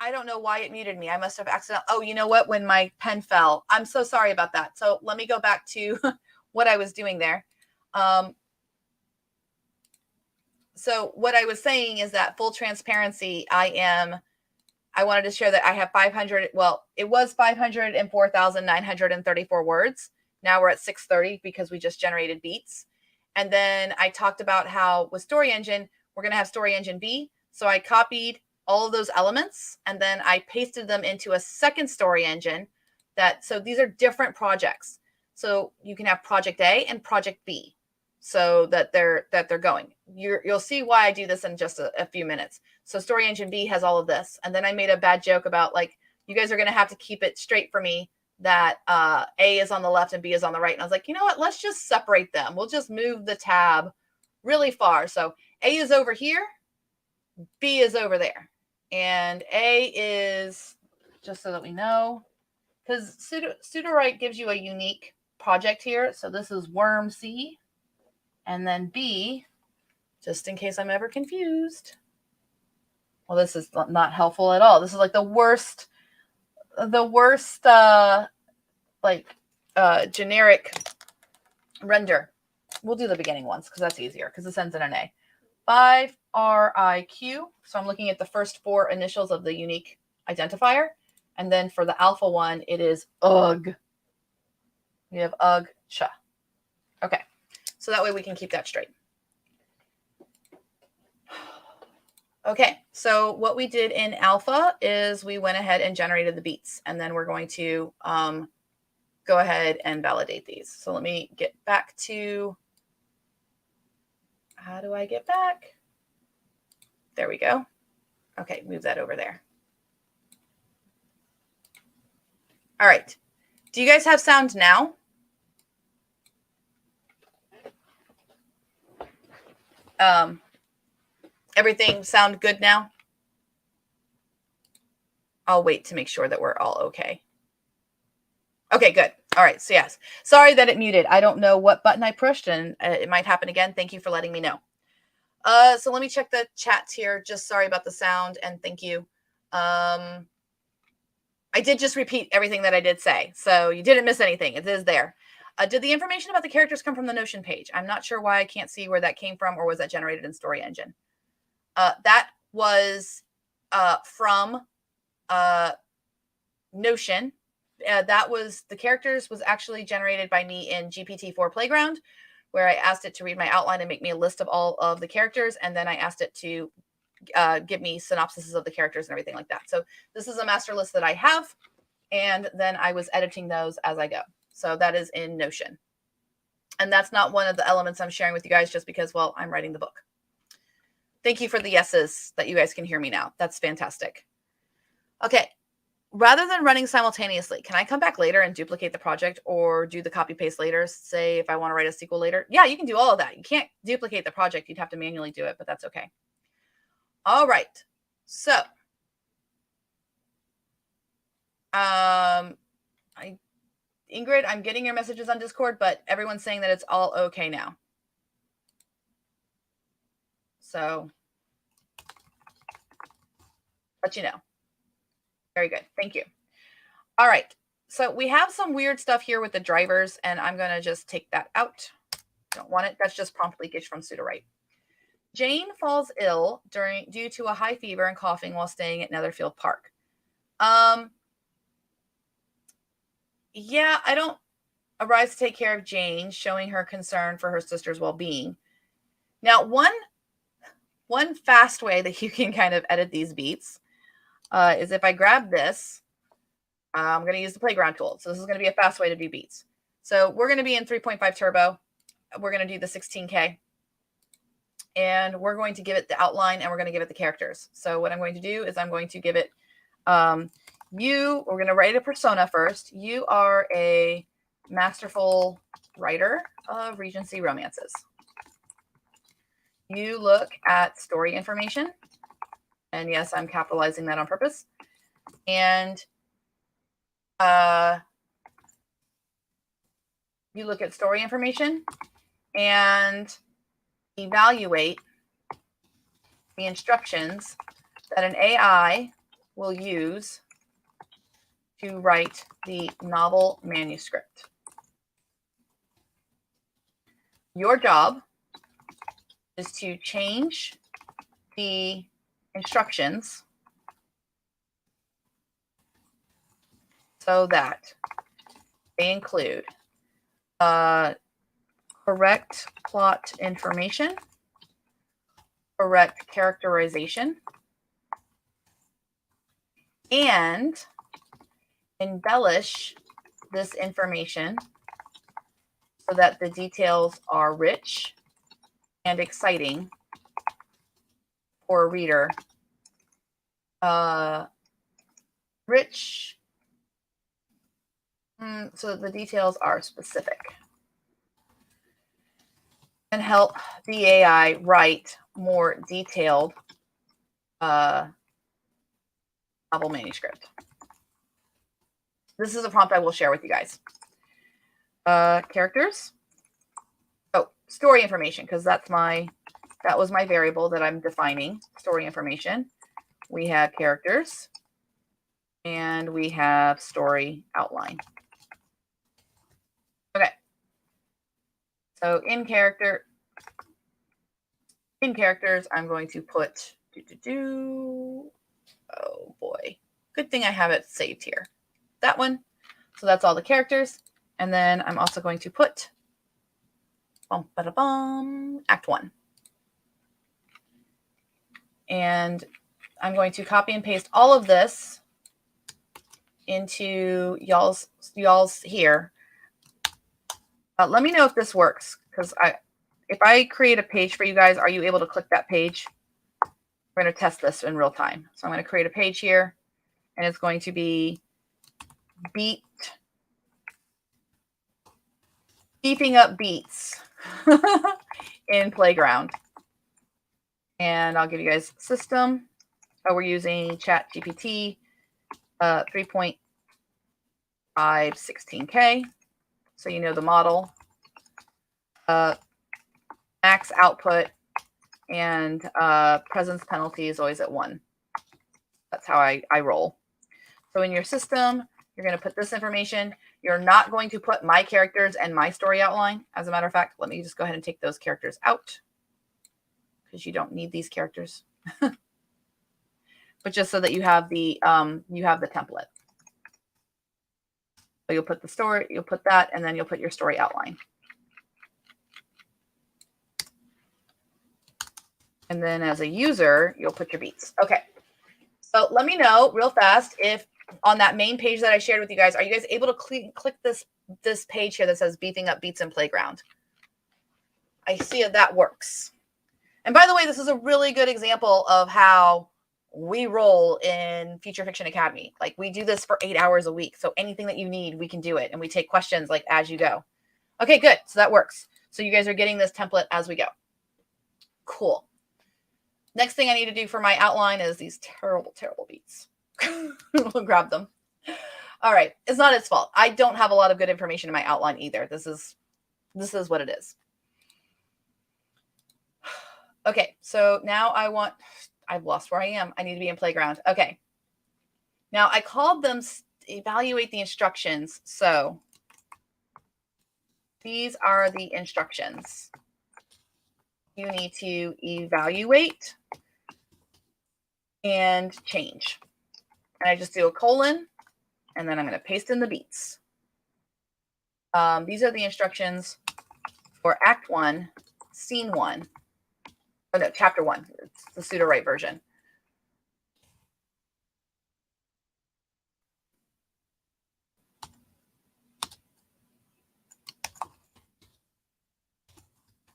I don't know why it muted me. I must have accidentally. Oh, you know what? When my pen fell. I'm so sorry about that. So let me go back to what I was doing there. So what I was saying is that full transparency, I wanted to share that I have 500. Well, it was 504,934 words. Now we're at 630 because we just generated beats. And then I talked about how with Story Engine, we're going to have Story Engine B. So I copied all of those elements and then I pasted them into a second Story Engine so these are different projects. So you can have Project A and Project B so that they're going. You'll see why I do this in just a few minutes. So Story Engine B has all of this. And then I made a bad joke about like, you guys are going to have to keep it straight for me that A is on the left and B is on the right. And I was like, you know what? Let's just separate them. We'll just move the tab really far. So A is over here, B is over there. And A is, just so that we know, because Sudowrite gives you a unique project here. So this is worm C. And then B, just in case I'm ever confused. Well, this is not helpful at all. This is like the worst generic render. We'll do the beginning ones because that's easier because this ends in an A. 5RIQ. So I'm looking at the first four initials of the unique identifier. And then for the alpha one, it is UG. We have UG cha. Okay. So that way we can keep that straight. Okay. So what we did in alpha is we went ahead and generated the beats. And then we're going to go ahead and validate these. So let me get back to, how do I get back? There we go. Okay, move that over there. All right. Do you guys have sound now? Everything sound good now? I'll wait to make sure that we're all okay. Okay, good. All right. So yes, sorry that it muted. I don't know what button I pushed and it might happen again. Thank you for letting me know. So let me check the chats here. Just sorry about the sound and thank you. I did just repeat everything that I did say. So you didn't miss anything. It is there. Did the information about the characters come from the Notion page? I'm not sure why I can't see where that came from, or was that generated in Story Engine? That was from Notion. That was, the characters was actually generated by me in GPT-4 Playground, where I asked it to read my outline and make me a list of all of the characters. And then I asked it to give me synopsises of the characters and everything like that. So this is a master list that I have. And then I was editing those as I go. So that is in Notion. And that's not one of the elements I'm sharing with you guys just because, well, I'm writing the book. Thank you for the yeses that you guys can hear me now. That's fantastic. Okay. Rather than running simultaneously, can I come back later and duplicate the project or do the copy paste later? Say if I want to write a SQL later. Yeah, you can do all of that. You can't duplicate the project. You'd have to manually do it, but that's okay. All right. So Ingrid, I'm getting your messages on Discord, but everyone's saying that it's all okay now. So let you know. Very good. Thank you. All right. So we have some weird stuff here with the drivers, and I'm going to just take that out. Don't want it. That's just prompt leakage from Sudowrite. Jane falls ill due to a high fever and coughing while staying at Netherfield Park. Yeah, I don't arise to take care of Jane, showing her concern for her sister's well-being. Now, one fast way that you can kind of edit these beats is if I grab this, I'm going to use the playground tool. So this is going to be a fast way to do beats. So we're going to be in 3.5 turbo. We're going to do the 16K. And we're going to give it the outline and we're going to give it the characters. So what I'm going to do is I'm going to give it we're going to write a persona first. You are a masterful writer of Regency romances. You look at story information. And yes, I'm capitalizing that on purpose. And you look at story information and evaluate the instructions that an AI will use to write the novel manuscript. Your job is to change the instructions so that they include correct plot information, correct characterization, and embellish this information so that the details are rich and exciting for a reader. Rich, so that the details are specific, and help the AI write more detailed novel manuscript. This is a prompt I will share with you guys. Characters. Oh, story information, because that was my variable that I'm defining. Story information. We have characters, and we have story outline. Okay. So in characters, I'm going to put oh boy, good thing I have it saved here. That one. So that's all the characters. And then I'm also going to put Act 1. And I'm going to copy and paste all of this into y'all's here. Let me know if this works, because if I create a page for you guys, are you able to click that page? We're going to test this in real time. So I'm going to create a page here, and it's going to be beefing up beats in Playground. And I'll give you guys system. We're using ChatGPT 3.516K. So you know the model. Max output and presence penalty is always at 1. That's how I roll. So in your system, you're going to put this information. You're not going to put my characters and my story outline. As a matter of fact, let me just go ahead and take those characters out, because you don't need these characters. But just so that you have the template. So you'll put the story, you'll put that, and then you'll put your story outline. And then as a user, you'll put your beats. Okay. So let me know real fast if on that main page that I shared with you guys, are you guys able to click this page here that says beefing up beats in Playground? I see if that works. And by the way, this is a really good example of how we roll in Future Fiction Academy. Like, we do this for 8 hours a week. So anything that you need, we can do it. And we take questions like as you go. Okay, good. So that works. So you guys are getting this template as we go. Cool. Next thing I need to do for my outline is these terrible, terrible beats. We'll grab them. All right. It's not its fault. I don't have a lot of good information in my outline either. This is what it is. Okay. So now I've lost where I am. I need to be in Playground. Okay. Now I called them evaluate the instructions. So these are the instructions. You need to evaluate and change. And I just do a colon, and then I'm going to paste in the beats. These are the instructions for Act 1, Scene 1. Oh, no, Chapter 1. It's the Sudowrite version.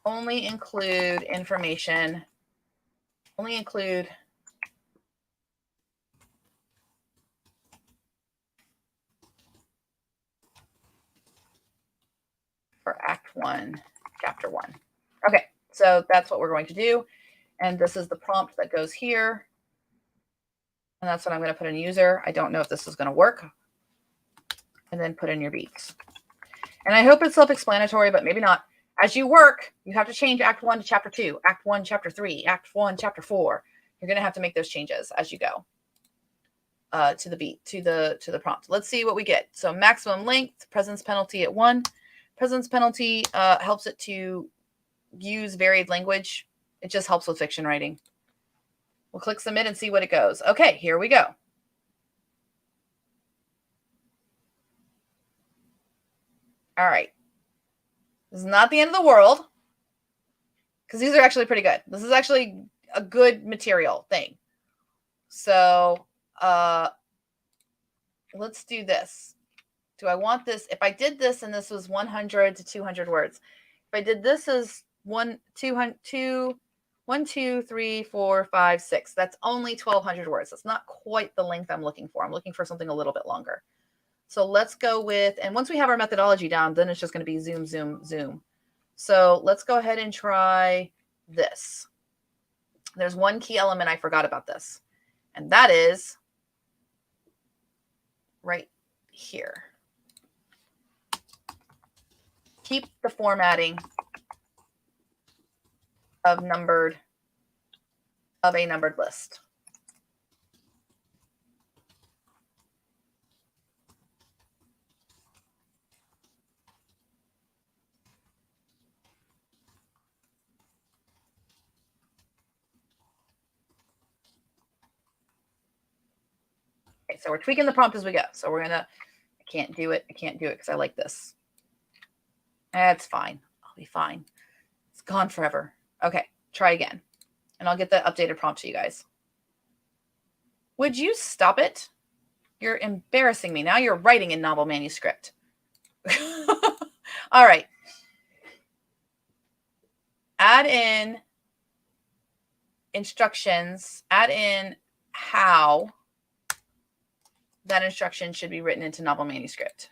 Only include information. Only include for Act 1, Chapter 1. Okay, so that's what we're going to do. And this is the prompt that goes here. And that's what I'm going to put in user. I don't know if this is going to work. And then put in your beats. And I hope it's self-explanatory, but maybe not. As you work, you have to change Act 1 to Chapter 2, Act 1, Chapter 3, Act 1, Chapter 4. You're going to have to make those changes as you go. to the beat, to the prompt. Let's see what we get. So maximum length, presence penalty at 1. Presence penalty helps it to use varied language. It just helps with fiction writing. We'll click submit and see what it goes. Okay, here we go. All right. This is not the end of the world, because these are actually pretty good. This is actually a good material thing. So let's do this. Do I want this? If I did this and this was 100 to 200 words, if I did this as 1, 2, 3, 4, 5, 6, that's only 1,200 words. That's not quite the length I'm looking for. I'm looking for something a little bit longer. So let's go with, and once we have our methodology down, then it's just going to be zoom, zoom, zoom. So let's go ahead and try this. There's one key element I forgot about this, and that is right here. Keep the formatting of a numbered list. Okay, so we're tweaking the prompt as we go. So we're gonna, I can't do it because I like this. That's fine. I'll be fine. It's gone forever. Okay, try again. And I'll get the updated prompt to you guys. Would you stop it? You're embarrassing me. Now you're writing in novel manuscript. All right. Add in instructions. Add in how that instruction should be written into novel manuscript.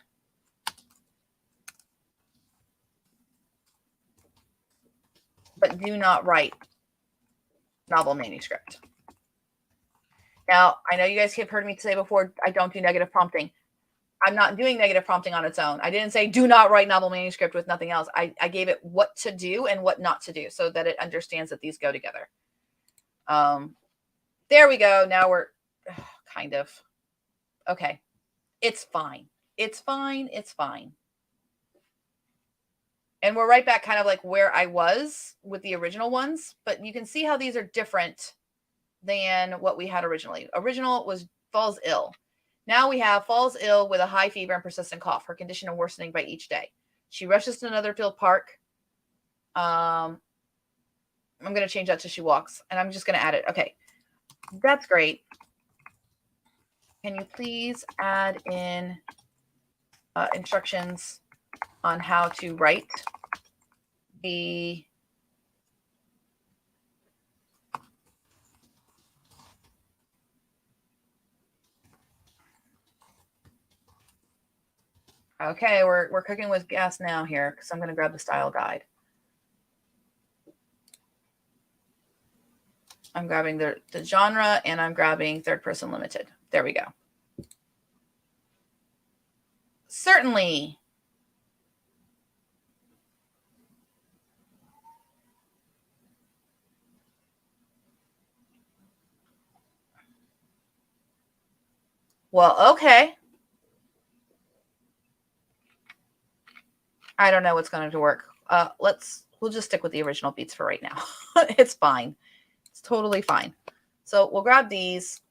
But do not write novel manuscript. Now, I know you guys have heard me say before, I don't do negative prompting. I'm not doing negative prompting on its own. I didn't say do not write novel manuscript with nothing else. I gave it what to do and what not to do so that it understands that these go together. There we go. Now we're kind of, okay. It's fine. It's fine. It's fine. And we're right back kind of like where I was with the original ones, but you can see how these are different than what we had originally. Original was falls ill. Now we have falls ill with a high fever and persistent cough. Her condition worsening by each day. She rushes to another field park. I'm going to change that to she walks, and I'm just going to add it. Okay, that's great. Can you please add in instructions on how to write the okay, we're cooking with gas now here because I'm going to grab the style guide. I'm grabbing the genre, and I'm grabbing third person limited. There we go. Certainly. Well, okay. I don't know what's going to work. We'll just stick with the original beats for right now. It's fine. It's totally fine. So we'll grab these.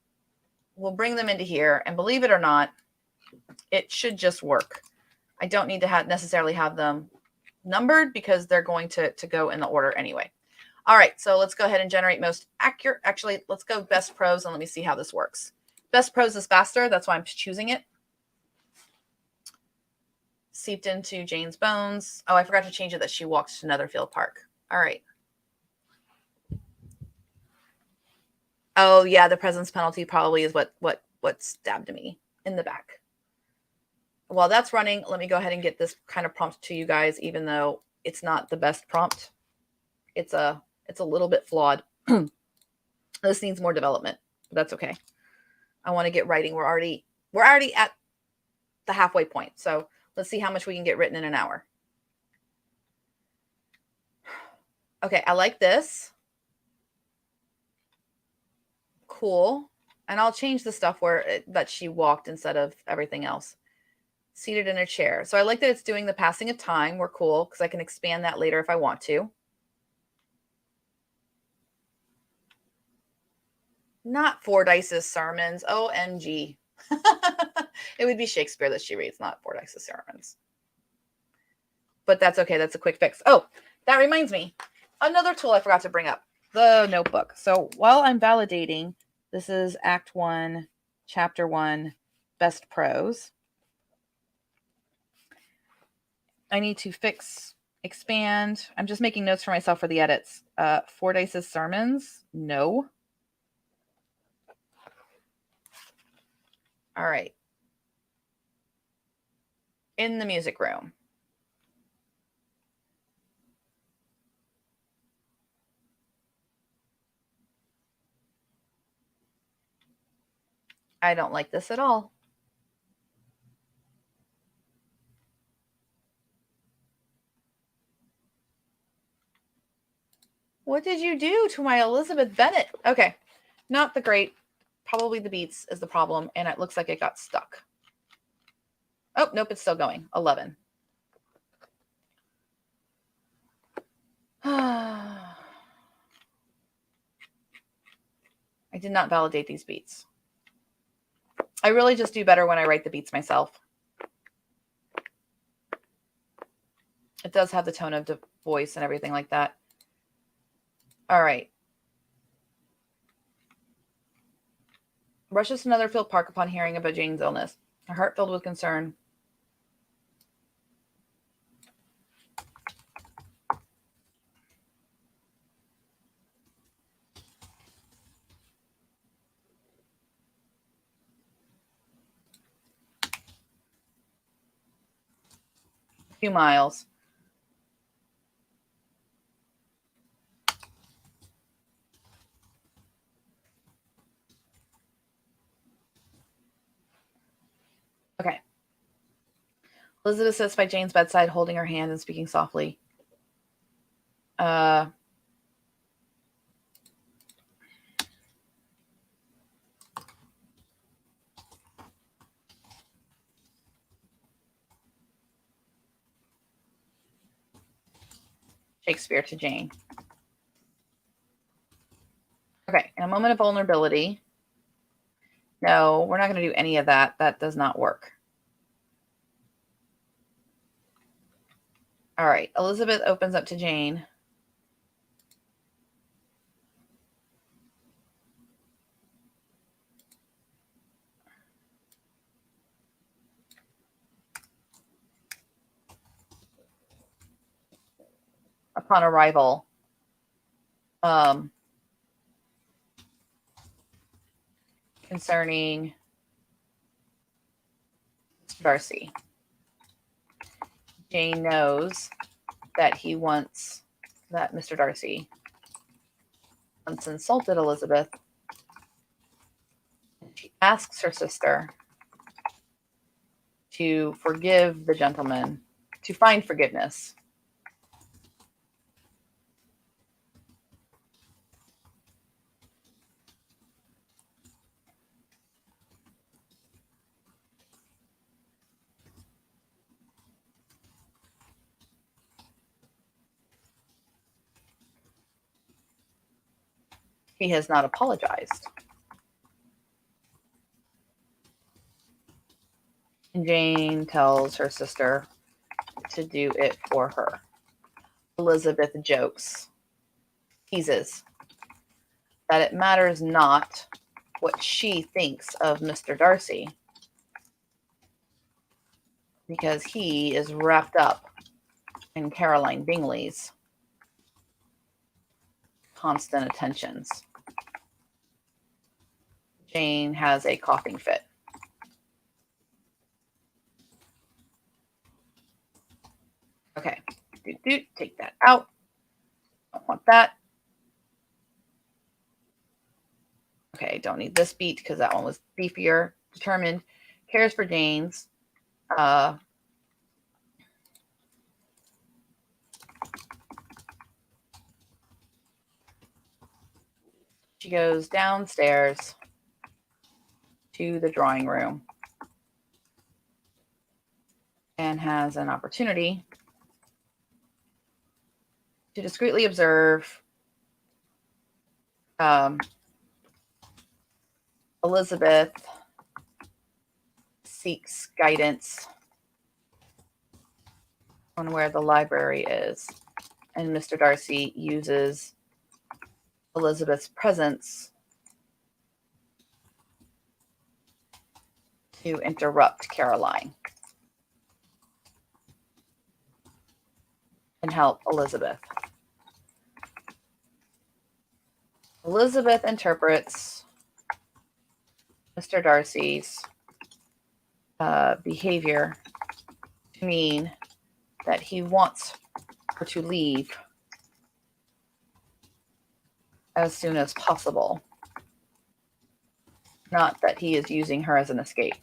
We'll bring them into here, and believe it or not, it should just work. I don't need to necessarily have them numbered because they're going to go in the order anyway. All right, so let's go ahead and generate most accurate. Actually, let's go best prose and let me see how this works. Best prose is faster. That's why I'm choosing it. Seeped into Jane's bones. Oh, I forgot to change it that she walks to another field park. All right. Oh, yeah, the presence penalty probably is what stabbed me in the back. While that's running, let me go ahead and get this kind of prompt to you guys, even though it's not the best prompt. It's a little bit flawed. This needs more development, but that's okay. I want to get writing. We're already at the halfway point. So let's see how much we can get written in an hour. Okay, I like this. Cool. And I'll change the stuff where that she walked instead of everything else. Seated in a chair. So I like that it's doing the passing of time. We're cool because I can expand that later if I want to. Not Fordyce's sermons. OMG. It would be Shakespeare that she reads, not Fordyce's sermons. But that's okay. That's a quick fix. Oh, that reminds me. Another tool I forgot to bring up. The notebook. So while I'm validating, this is Act 1, Chapter 1, Best Prose. I need to fix, expand. I'm just making notes for myself for the edits. Fordyce's sermons. No. All right. In the music room. I don't like this at all. What did you do to my Elizabeth Bennet? Okay. Not the great. Probably the beats is the problem, and it looks like it got stuck. Oh, nope, it's still going. 11. I did not validate these beats. I really just do better when I write the beats myself. It does have the tone of the voice and everything like that. All right. Rushes to Netherfield Park upon hearing about Jane's illness. Her heart filled with concern. A few miles. Okay. Elizabeth sits by Jane's bedside, holding her hand and speaking softly. Shakespeare to Jane. Okay, in a moment of vulnerability. No, we're not going to do any of that. That does not work. All right, Elizabeth opens up to Jane. Upon arrival, concerning Darcy. Jane knows that that Mr. Darcy once insulted Elizabeth. She asks her sister to forgive the gentleman, to find forgiveness. He has not apologized. And Jane tells her sister to do it for her. Elizabeth jokes, teases that it matters not what she thinks of Mr. Darcy because he is wrapped up in Caroline Bingley's constant attentions. Jane has a coughing fit. Okay, take that out. Don't want that. Okay, don't need this beat because that one was beefier. Determined, cares for Jane's. She goes downstairs to the drawing room and has an opportunity to discreetly observe Elizabeth seeks guidance on where the library is, and Mr. Darcy uses Elizabeth's presence to interrupt Caroline and help Elizabeth. Elizabeth interprets Mr. Darcy's behavior to mean that he wants her to leave as soon as possible, not that he is using her as an escape.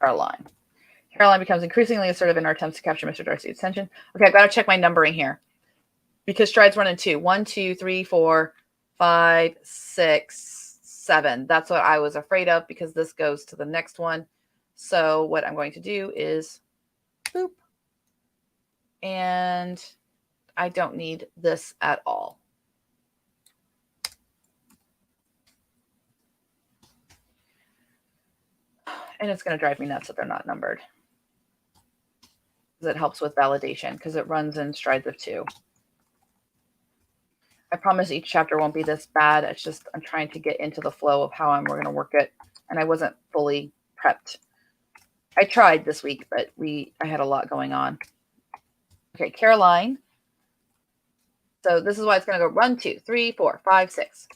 Caroline becomes increasingly assertive in her attempts to capture Mr. Darcy's attention. Okay, I've got to check my numbering here because strides 1 and 2. 1, 2, 3, 4, 5, 6, 7. That's what I was afraid of because this goes to the next one. So what I'm going to do is boop. And I don't need this at all. And it's going to drive me nuts that they're not numbered. It helps with validation because it runs in strides of 2. I promise each chapter won't be this bad. It's just I'm trying to get into the flow of how we're going to work it. And I wasn't fully prepped. I tried this week, but I had a lot going on. Okay, Caroline. So this is why it's going to go 1, 2, 3, 4, 5, 6.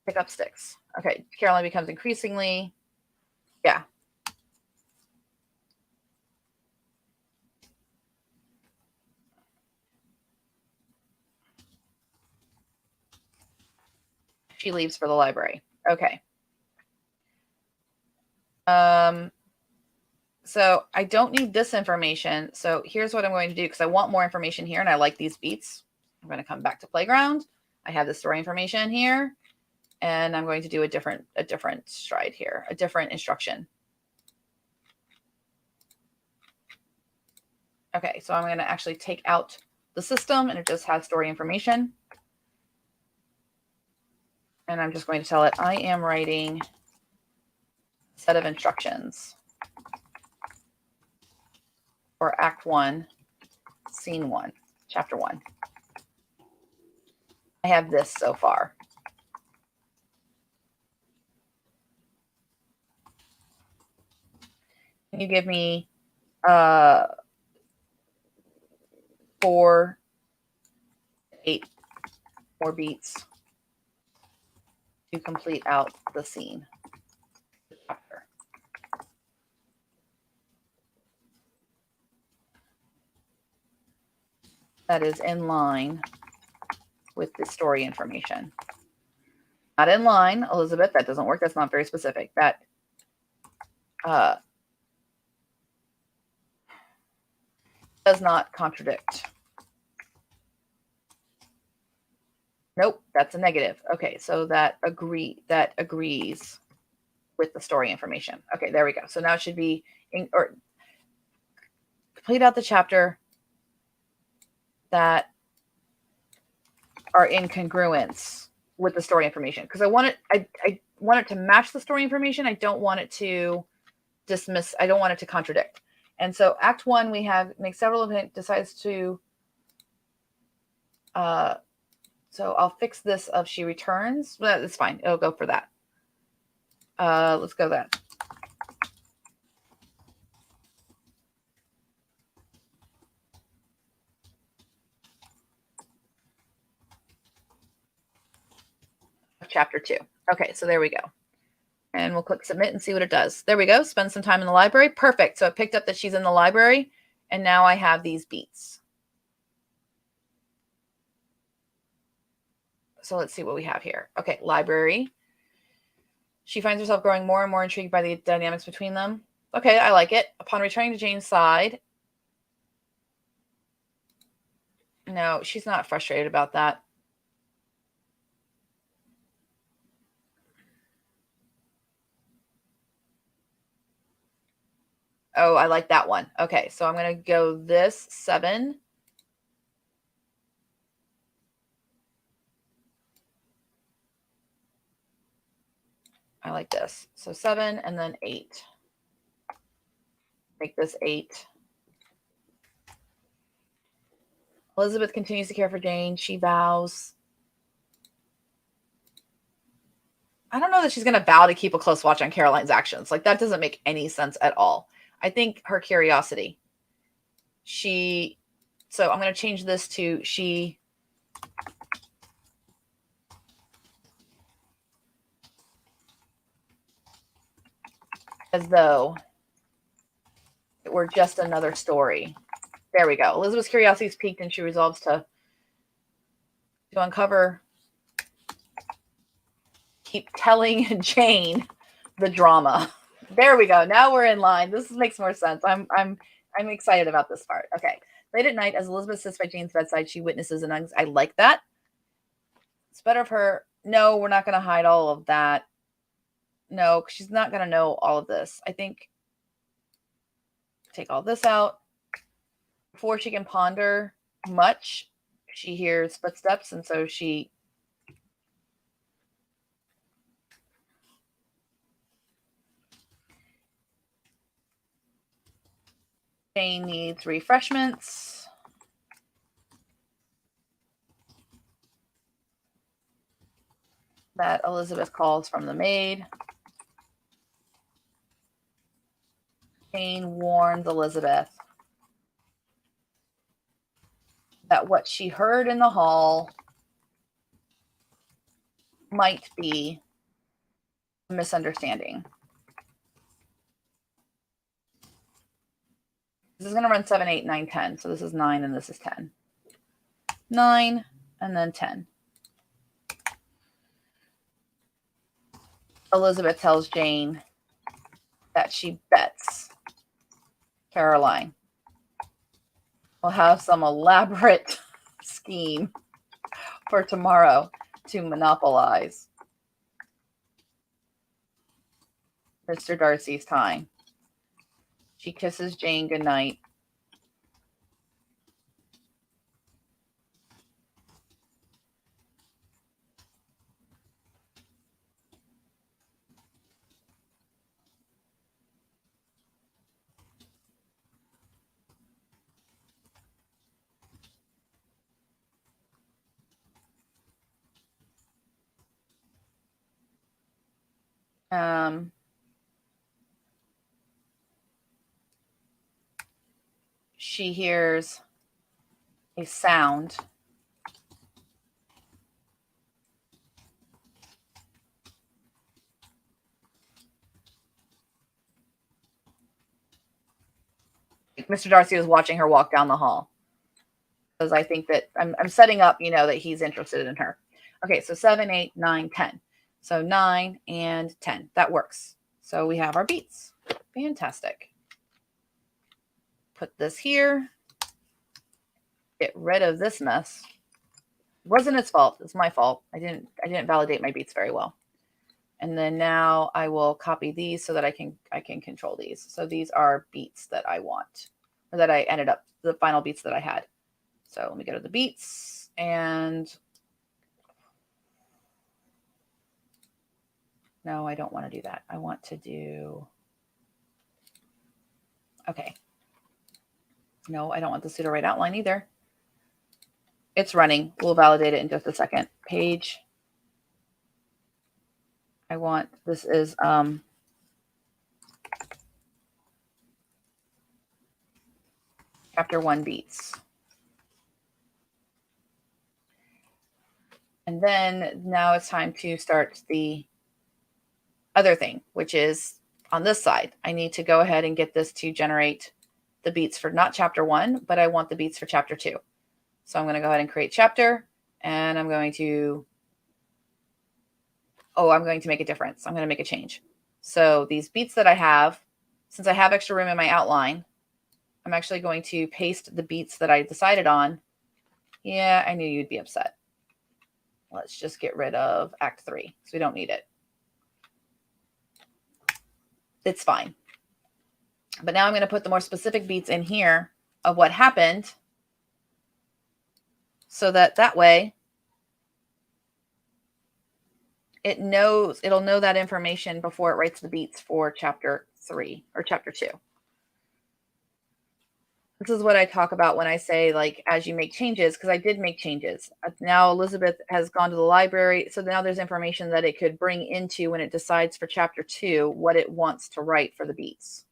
Pick up sticks. Okay, Caroline becomes increasingly, yeah. She leaves for the library. Okay. So I don't need this information. So here's what I'm going to do because I want more information here and I like these beats. I'm going to come back to playground. I have the story information here and I'm going to do a different stride here, a different instruction. Okay, so I'm going to actually take out the system and it just has story information. And I'm just going to tell it, I am writing a set of instructions for Act 1, Scene 1, Chapter 1. I have this so far. Can you give me 4, 8 more beats to complete out the scene? The chapter. That is in line with the story information. Not in line, Elizabeth, that doesn't work. That's not very specific. That does not contradict. Nope, that's a negative. Okay, so that agrees with the story information. Okay, there we go. So now it should be complete out the chapter that are in congruence with the story information because I want it to match the story information. I don't want it to dismiss. I don't want it to contradict. And so Act 1, we have make several events, decides to so I'll fix this of she returns. Well, that's fine. It'll go for that. Let's go that. Chapter 2. Okay, so there we go. And we'll click submit and see what it does. There we go. Spend some time in the library. Perfect. So it picked up that she's in the library. And now I have these beats. So let's see what we have here. Okay, library. She finds herself growing more and more intrigued by the dynamics between them. Okay, I like it. Upon returning to Jane's side. No, she's not frustrated about that. Oh, I like that one. Okay, so I'm going to go this 7. I like this. So 7 and then 8. Make this 8. Elizabeth continues to care for Jane. She vows. I don't know that she's going to vow to keep a close watch on Caroline's actions. Like, that doesn't make any sense at all. I think her curiosity. So I'm going to change this to she as though it were just another story. There we go. Elizabeth's curiosity is piqued and she resolves to uncover, keep telling Jane the drama. There we go. Now we're in line. This makes more sense. I'm excited about this part. Okay. Late at night, as Elizabeth sits by Jane's bedside, she witnesses I like that. It's better of her. No, we're not going to hide all of that. No, she's not going to know all of this. I think take all this out. Before she can ponder much, she hears footsteps, and so Jane needs refreshments. That Elizabeth calls from the maid. Jane warns Elizabeth that what she heard in the hall might be a misunderstanding. This is going to run 7, 8, 9, 10. So this is 9 and this is 10. 9 and then 10. Elizabeth tells Jane that she bets Caroline will have some elaborate scheme for tomorrow to monopolize Mr. Darcy's time. She kisses Jane goodnight. She hears a sound. Mr. Darcy was watching her walk down the hall. Because I think that I'm setting up, that he's interested in her. Okay, so 7, 8, 9, 10. So 9 and 10. That works. So we have our beats. Fantastic. Put this here. Get rid of this mess. It wasn't its fault. It's my fault. I didn't validate my beats very well. And then now I will copy these so that I can control these. So these are beats that I want, or that I ended up, the final beats that I had. So let me go to the beats and no, I don't want to do that. I want to do, okay. No, I don't want the Sudowrite outline either. It's running. We'll validate it in just a second. Page. I want, this is chapter 1 beats. And then now it's time to start the other thing, which is on this side. I need to go ahead and get this to generate the beats for not chapter 1, but I want the beats for chapter 2. So I'm going to go ahead and create chapter, and I'm going to make a difference. I'm going to make a change. So these beats that I have, since I have extra room in my outline, I'm actually going to paste the beats that I decided on. Yeah, I knew you'd be upset. Let's just get rid of Act 3, so we don't need it. It's fine. But now I'm going to put the more specific beats in here of what happened, so that way it'll know that information before it writes the beats for chapter 3 or chapter 2. This is what I talk about when I say, like, as you make changes, because I did make changes. Now Elizabeth has gone to the library, so now there's information that it could bring into when it decides for chapter 2 what it wants to write for the beats.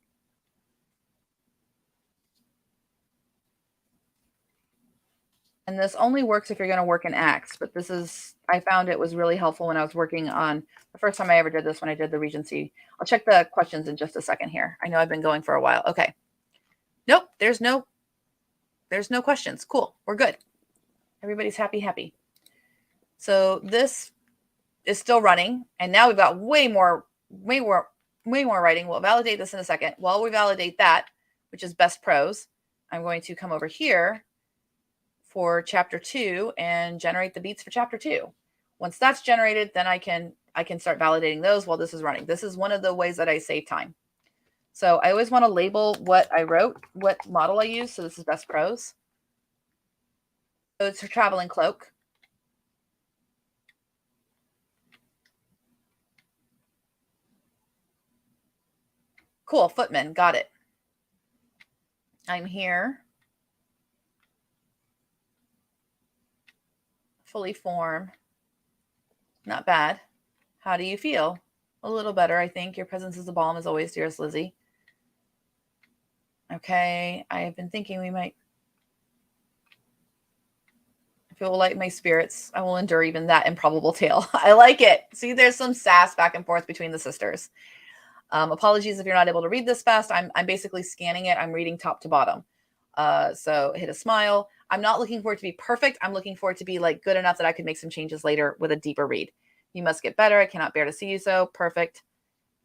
And this only works if you're going to work in acts, but this is, I found it was really helpful when I was working on the first time I ever did this, when I did the Regency. I'll check the questions in just a second here. I know I've been going for a while. Okay. Nope, there's no questions. Cool. We're good. Everybody's happy. So this is still running, and now we've got way more writing. We'll validate this in a second. While we validate that, which is best prose, I'm going to come over here for chapter 2 and generate the beats for chapter 2. Once that's generated, then I can start validating those while this is running. This is one of the ways that I save time. So I always want to label what I wrote, what model I use. So this is best prose. So it's a traveling cloak. Cool, footman, got it. I'm here. Fully form. Not bad. How do you feel? A little better, I think. Your presence is a balm as always, dearest Lizzie. Okay, I have been thinking we might. If it will light my spirits, I will endure even that improbable tale. I like it. See, there's some sass back and forth between the sisters. Apologies if you're not able to read this fast. I'm basically scanning it. I'm reading top to bottom. So hit a smile. I'm not looking for it to be perfect. I'm looking for it to be like good enough that I could make some changes later with a deeper read. You must get better. I cannot bear to see you so. Perfect.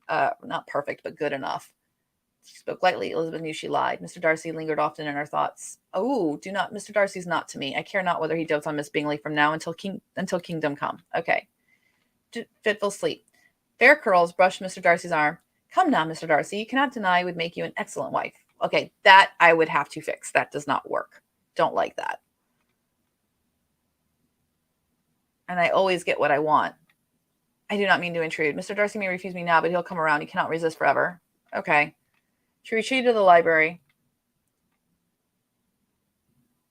Not perfect, but good enough. She spoke lightly. Elizabeth knew she lied. Mr. Darcy lingered often in her thoughts. Oh, do not. Mr. Darcy's not to me. I care not whether he dotes on Miss Bingley from now until kingdom come. Okay. Fitful sleep. Fair curls brushed Mr. Darcy's arm. Come now, Mr. Darcy. You cannot deny would make you an excellent wife. Okay, that I would have to fix. That does not work. Don't like that. And I always get what I want. I do not mean to intrude. Mr. Darcy may refuse me now, but he'll come around. He cannot resist forever. Okay. She retreated to the library.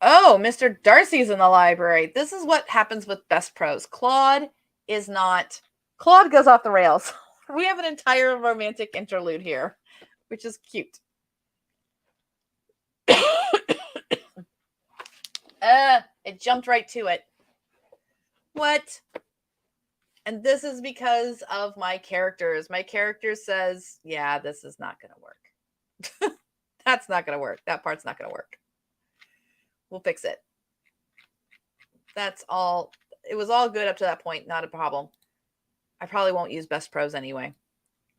Oh, Mr. Darcy's in the library. This is what happens with best prose. Claude goes off the rails. We have an entire romantic interlude here, which is cute. It jumped right to it. What? And this is because of my characters. My character says, yeah, this is not going to work. That's not going to work. That part's not going to work. We'll fix it. That's all. It was all good up to that point. Not a problem. I probably won't use best prose anyway.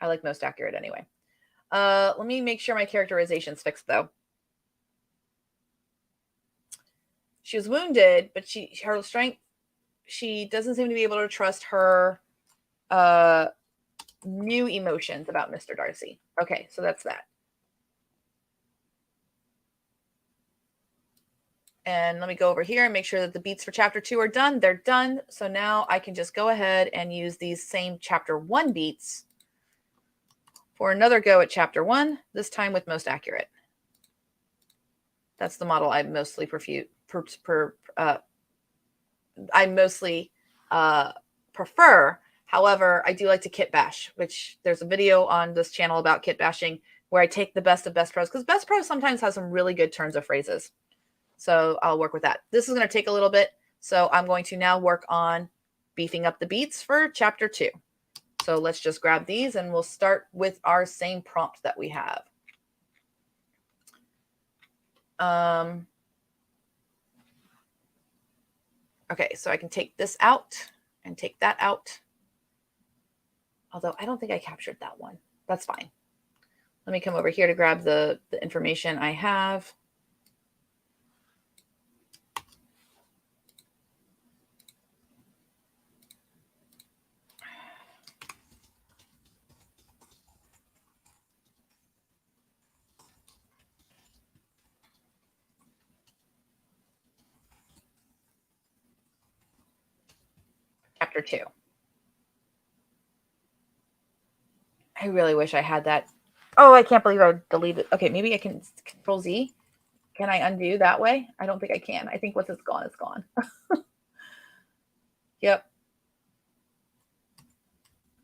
I like most accurate anyway. Let me make sure my characterization's fixed, though. She was wounded, but her strength, she doesn't seem to be able to trust her new emotions about Mr. Darcy. Okay, so that's that. And let me go over here and make sure that the beats for chapter 2 are done. They're done. So now I can just go ahead and use these same chapter 1 beats for another go at chapter 1, this time with most accurate. That's the model I mostly prefer. However, I do like to kit bash, which there's a video on this channel about kit bashing where I take the best of best prose, because best prose sometimes has some really good turns of phrases. So I'll work with that. This is going to take a little bit. So I'm going to now work on beefing up the beats for chapter 2. So let's just grab these and we'll start with our same prompt that we have. Okay, so I can take this out and take that out. Although I don't think I captured that one. That's fine. Let me come over here to grab the information I have. chapter 2. I really wish I had that. Oh, I can't believe I deleted it. Okay, maybe I can Control Z. Can I undo that way? I don't think I can. I think once it's gone, it's gone. Yep.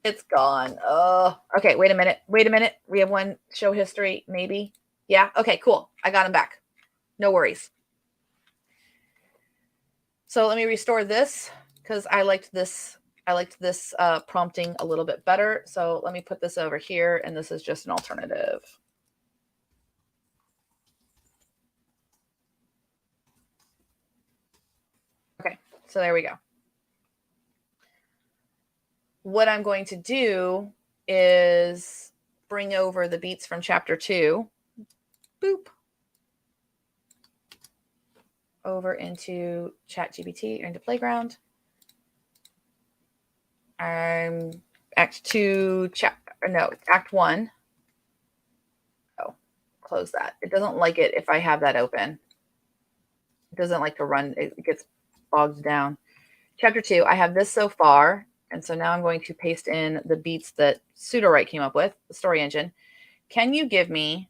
It's gone. Oh, okay. Wait a minute. Wait a minute. We have one show history, maybe. Yeah. Okay, cool. I got him back. No worries. So let me restore this because I liked this. I liked this prompting a little bit better. So let me put this over here, and this is just an alternative. Okay, so there we go. What I'm going to do is bring over the beats from chapter 2. Boop. Over into ChatGPT or into Playground. Act 2, Act 1. Oh, close that. It doesn't like it if I have that open. It doesn't like to run. It gets bogged down. Chapter 2, I have this so far. And so now I'm going to paste in the beats that Sudowrite came up with, the story engine. Can you give me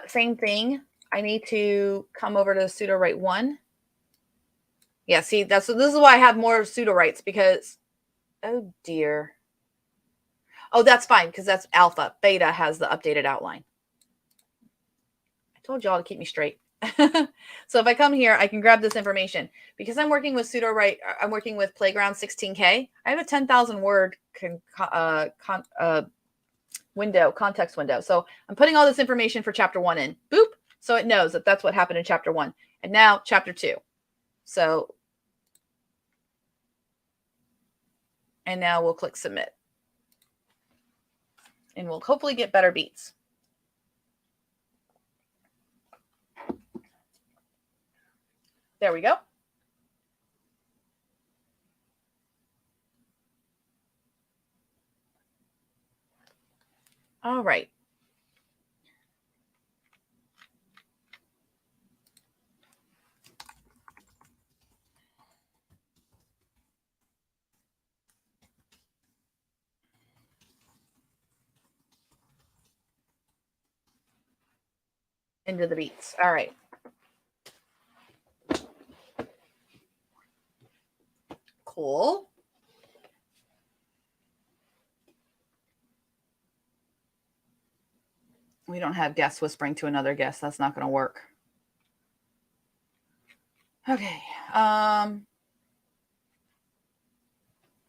same thing. I need to come over to Sudowrite 1. Yeah, see, this is why I have more Sudowrites because, oh dear. Oh, that's fine because that's alpha. Beta has the updated outline. I told y'all to keep me straight. So if I come here, I can grab this information because I'm working with Sudowrite. I'm working with Playground 16K. I have a 10,000 word context window. So I'm putting all this information for chapter 1 in. Boop. So it knows that that's what happened in chapter 1. And now chapter 2. So, and now we'll click submit. And we'll hopefully get better beats. There we go. All right. Into the beats. All right. Cool. We don't have guests whispering to another guest. That's not going to work. Okay.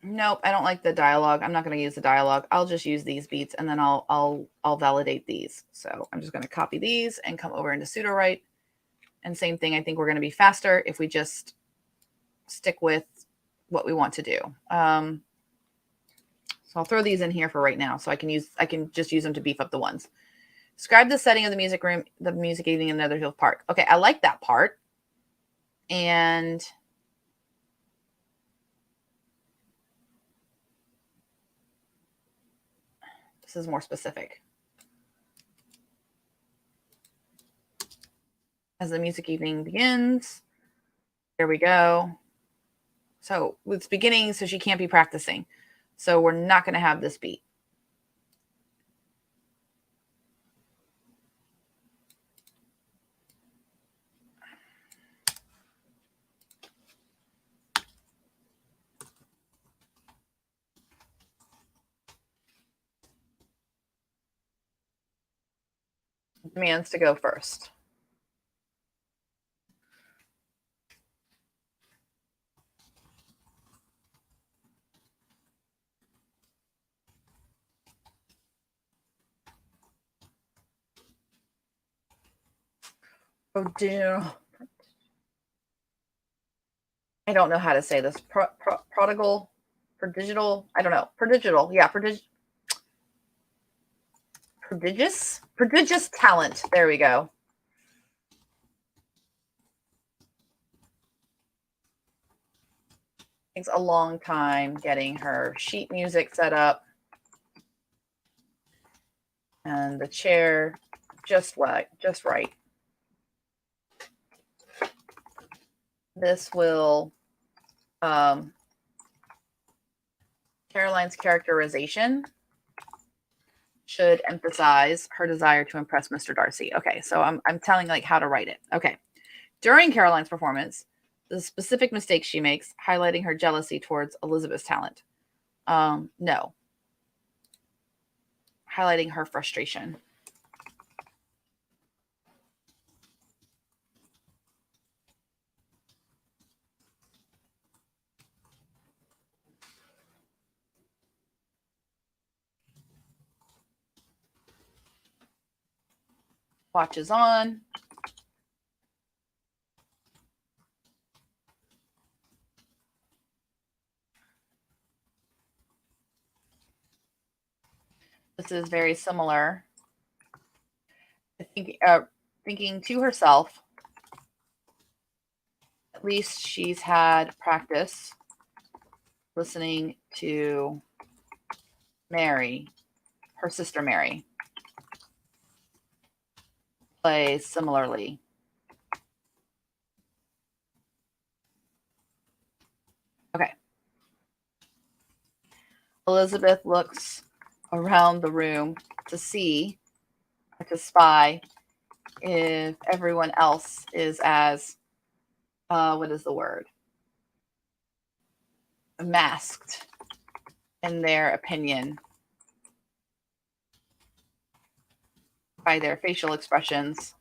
Nope, I don't like the dialogue. I'm not going to use the dialogue. I'll just use these beats and then I'll validate these. So I'm just going to copy these and come over into Sudowrite. And same thing, I think we're going to be faster if we just stick with what we want to do. So I'll throw these in here for right now. So I can just use them to beef up the ones. Describe the setting of the music room, the music evening in Netherhill Park. Okay, I like that part. And this is more specific. As the music evening begins, there we go. So it's beginning, so she can't be practicing. So we're not going to have this beat. Demands to go first. Oh, dear. I don't know how to say this. Prodigal for digital. I don't know. For digital. Yeah, for digital. Prodigious talent. There we go. Takes a long time getting her sheet music set up. And the chair just right. This will Caroline's characterization should emphasize her desire to impress Mr. Darcy. Okay, so I'm telling like how to write it. Okay. During Caroline's performance, the specific mistakes she makes, highlighting her jealousy towards Elizabeth's talent. No. Highlighting her frustration. Watch is on. This is very similar. I think thinking to herself, at least she's had practice listening to Mary, her sister Mary, play similarly. Okay. Elizabeth looks around the room to see, to spy if everyone else is as, what is the word? Masked in their opinion by their facial expressions.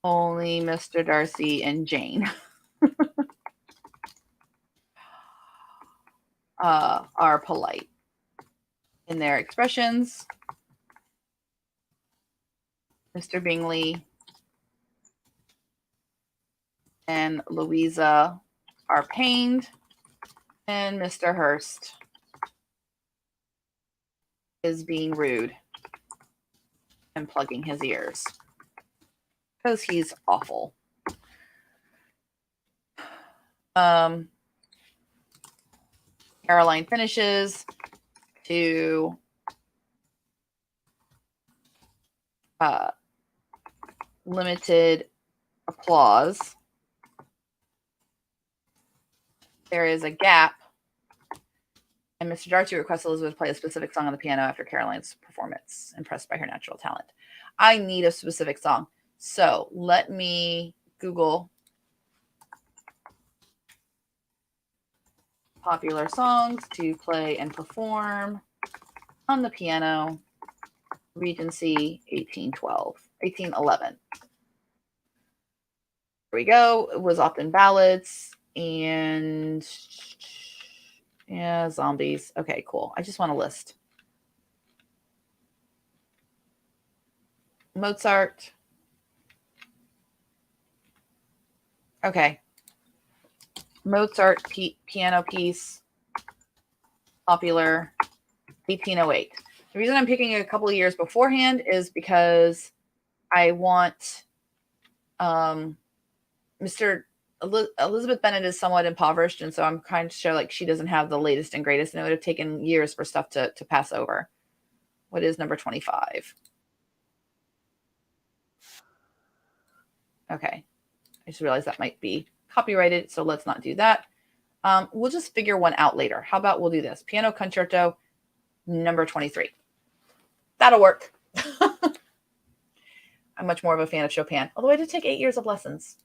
Only Mr. Darcy and Jane are polite in their expressions. Mr. Bingley and Louisa are pained, and Mr. Hurst is being rude and plugging his ears because he's awful. Caroline finishes to limited applause. There is a gap, and Mr. Darcy requests Elizabeth play a specific song on the piano after Caroline's performance, impressed by her natural talent. I need a specific song. So let me Google popular songs to play and perform on the piano, Regency 1811. There we go. It was often ballads and zombies. Okay, cool. I just want a list. Mozart. Okay. Mozart piano piece, popular, 1808. The reason I'm picking a couple of years beforehand is because I want Elizabeth Bennet is somewhat impoverished, and so I'm trying to show like she doesn't have the latest and greatest, and it would have taken years for stuff to pass over. What is number 25? Okay. I just realized that might be copyrighted, so let's not do that. We'll just figure one out later. How about we'll do this? Piano Concerto, number 23. That'll work. I'm much more of a fan of Chopin, although I did take 8 years of lessons.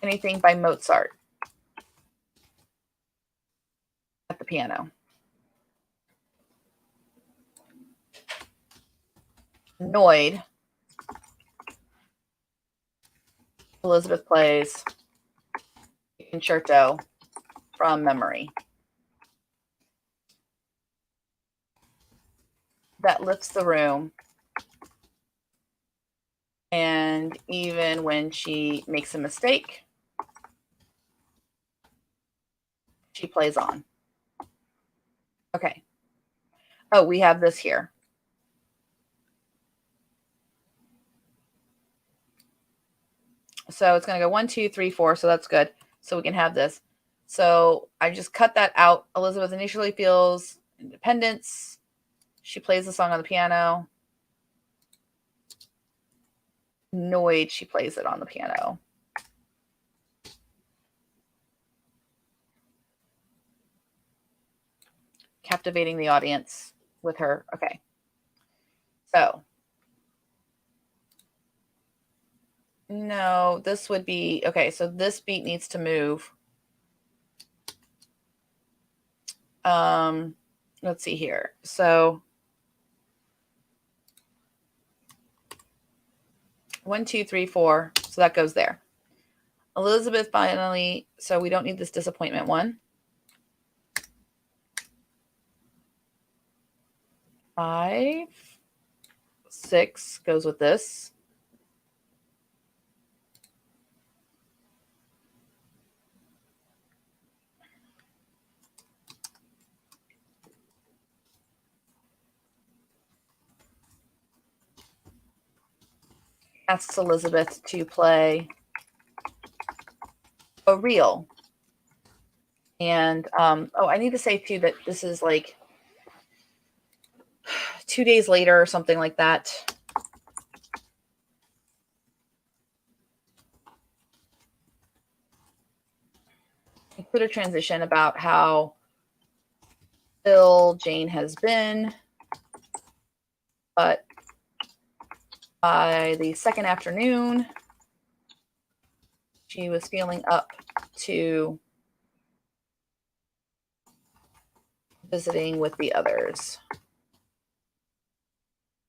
Anything by Mozart at the piano. Annoyed. Elizabeth plays concerto from memory. That lifts the room And even when she makes a mistake, she plays on. Okay. Oh, we have this here. So it's going to go 1, 2, 3, 4. So that's good. So we can have this. So I just cut that out. Elizabeth initially feels independence. She plays the song on the piano. Annoyed, she plays it on the piano. Captivating the audience with her. Okay. So no, this would be, okay, so this beat needs to move. Let's see here. So 1, 2, 3, 4. So that goes there. Elizabeth finally, so we don't need this disappointment one. 5, 6 goes with this. Asks Elizabeth to play a reel. And oh, I need to say too that this is like 2 days later or something like that. I put a transition about how ill Jane has been, but by the second afternoon, she was feeling up to visiting with the others.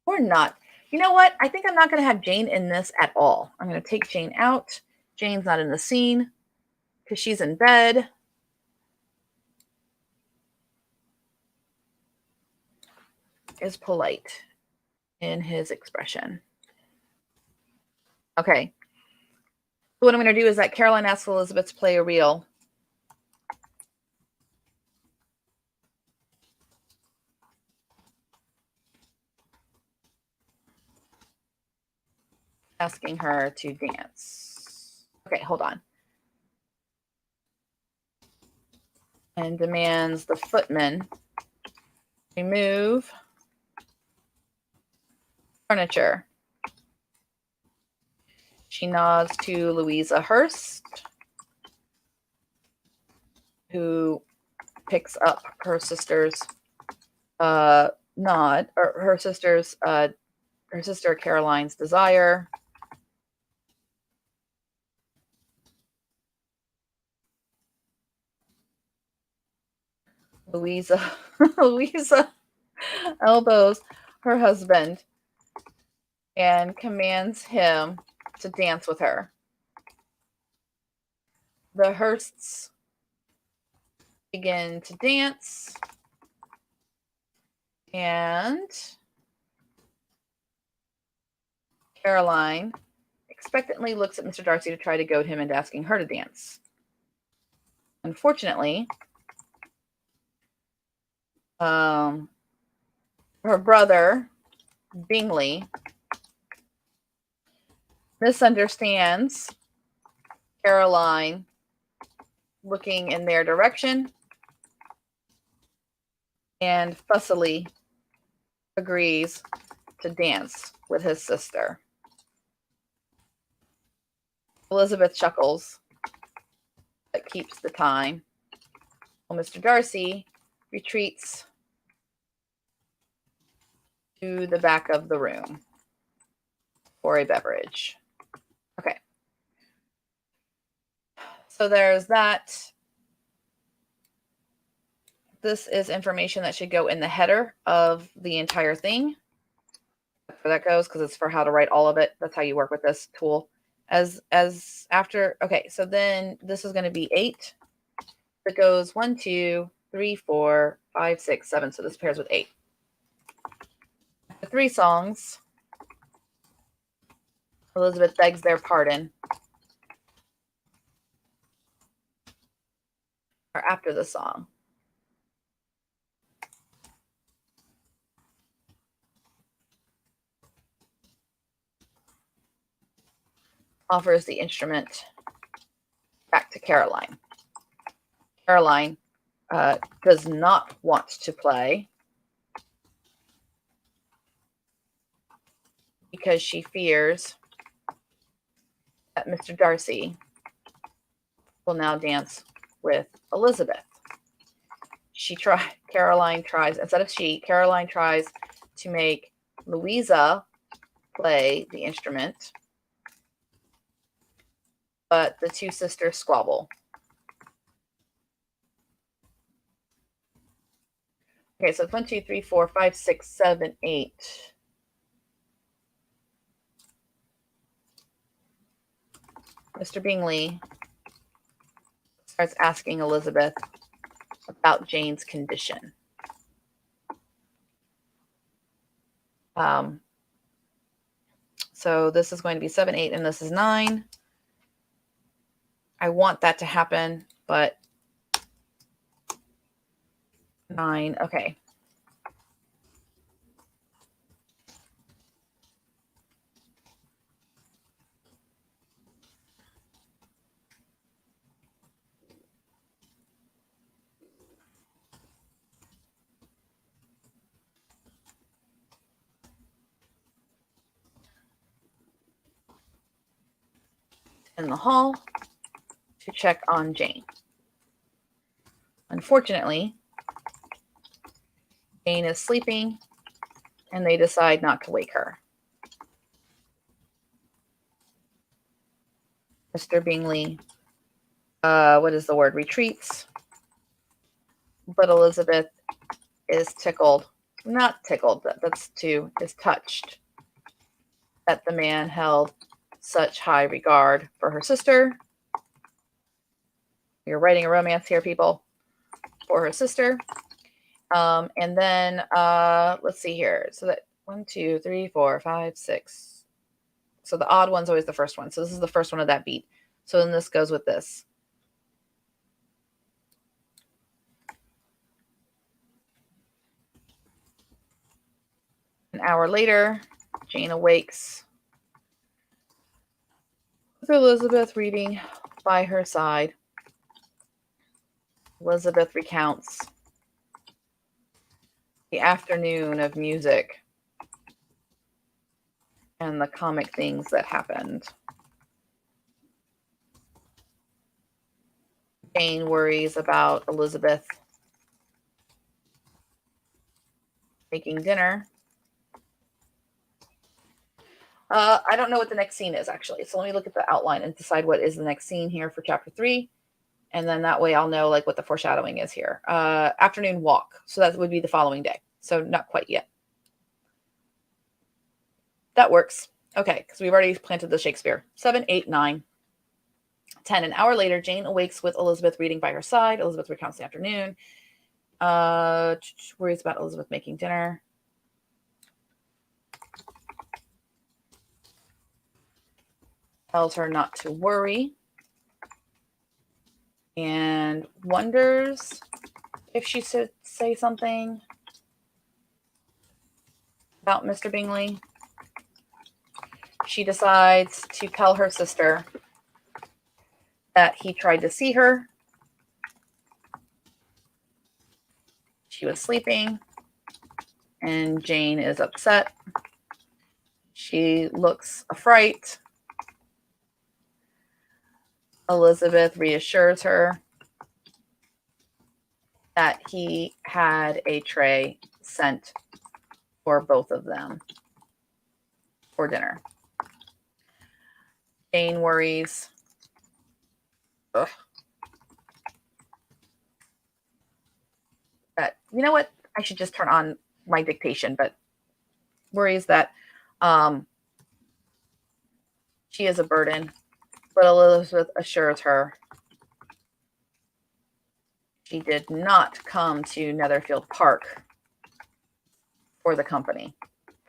Or not. You know what? I think I'm not going to have Jane in this at all. I'm going to take Jane out. Jane's not in the scene because she's in bed. Is polite in his expression. Okay. So what I'm going to do is that Caroline asks Elizabeth to play a reel. Asking her to dance. Okay, hold on. And demands the footman remove furniture. She nods to Louisa Hurst, who picks up her sister's nod, or her sister Caroline's desire. Louisa elbows her husband and commands him to dance with her. The Hursts begin to dance, and Caroline expectantly looks at Mr. Darcy to try to goad him into asking her to dance. Unfortunately, her brother, Bingley, misunderstands Caroline looking in their direction and fussily agrees to dance with his sister. Elizabeth chuckles, but keeps the time, while Mr. Darcy retreats to the back of the room for a beverage. Okay. So there's that. This is information that should go in the header of the entire thing. Where that goes, because it's for how to write all of it. That's how you work with this tool. As after, okay, so then this is going to be 8. It goes 1, 2, 3, 4, 5, 6, 7. So this pairs with 8. The 3 songs. Elizabeth begs their pardon. Or after the song. Offers the instrument back to Caroline. Caroline does not want to play because she fears that Mr. Darcy will now dance with Elizabeth. Caroline tries to make Louisa play the instrument, but the two sisters squabble. Okay, so 1, 2, 3, 4, 5, 6, 7, 8. Mr. Bingley starts asking Elizabeth about Jane's condition. So this is going to be 7, 8, and this is 9. I want that to happen, but 9, okay. In the hall to check on Jane. Unfortunately, Jane is sleeping, and they decide not to wake her. Mr. Bingley, retreats, but Elizabeth is touched that the man held such high regard for her sister. You're writing a romance here, people, for her sister. And then let's see here. So that 1, 2, 3, 4, 5, 6. So the odd one's always the first one. So this is the first one of that beat. So then this goes with this. An hour later, Jane awakes with Elizabeth reading by her side. Elizabeth recounts the afternoon of music and the comic things that happened. Jane worries about Elizabeth making dinner. I don't know what the next scene is, actually. So let me look at the outline and decide what is the next scene here for chapter 3. And then that way I'll know like what the foreshadowing is here. Afternoon walk. So that would be the following day. So not quite yet. That works. Okay, because we've already planted the Shakespeare. 7, 8, 9, 10. An hour later, Jane awakes with Elizabeth reading by her side. Elizabeth recounts the afternoon. Worries about Elizabeth making dinner. Tells her not to worry. And wonders if she should say something about Mr. Bingley. She decides to tell her sister that he tried to see her. She was sleeping, and Jane is upset. She looks affright. Elizabeth reassures her that he had a tray sent for both of them for dinner. Jane worries. That, you know what? I should just turn on my dictation, but worries that she is a burden. But Elizabeth assures her she did not come to Netherfield Park for the company.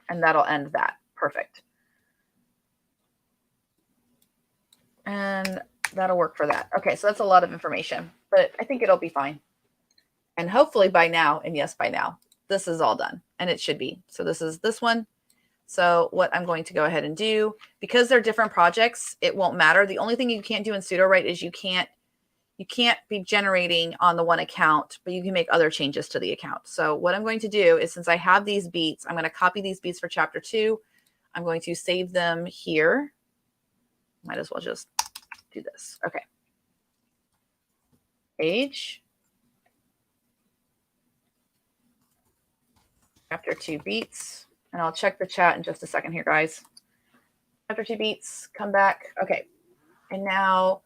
And that'll end that. Perfect. And that'll work for that. Okay, so that's a lot of information, but I think it'll be fine. And hopefully by now, and yes, by now, this is all done, and it should be. So this is this one. So what I'm going to go ahead and do, because they're different projects, it won't matter. The only thing you can't do in Sudowrite is you can't be generating on the one account, but you can make other changes to the account. So what I'm going to do is, since I have these beats, I'm going to copy these beats for chapter 2. I'm going to save them here. Might as well just do this. Okay. Page. Chapter 2 beats. And I'll check the chat in just a second here, guys. Chapter 2 beats. Come back. Okay. And now,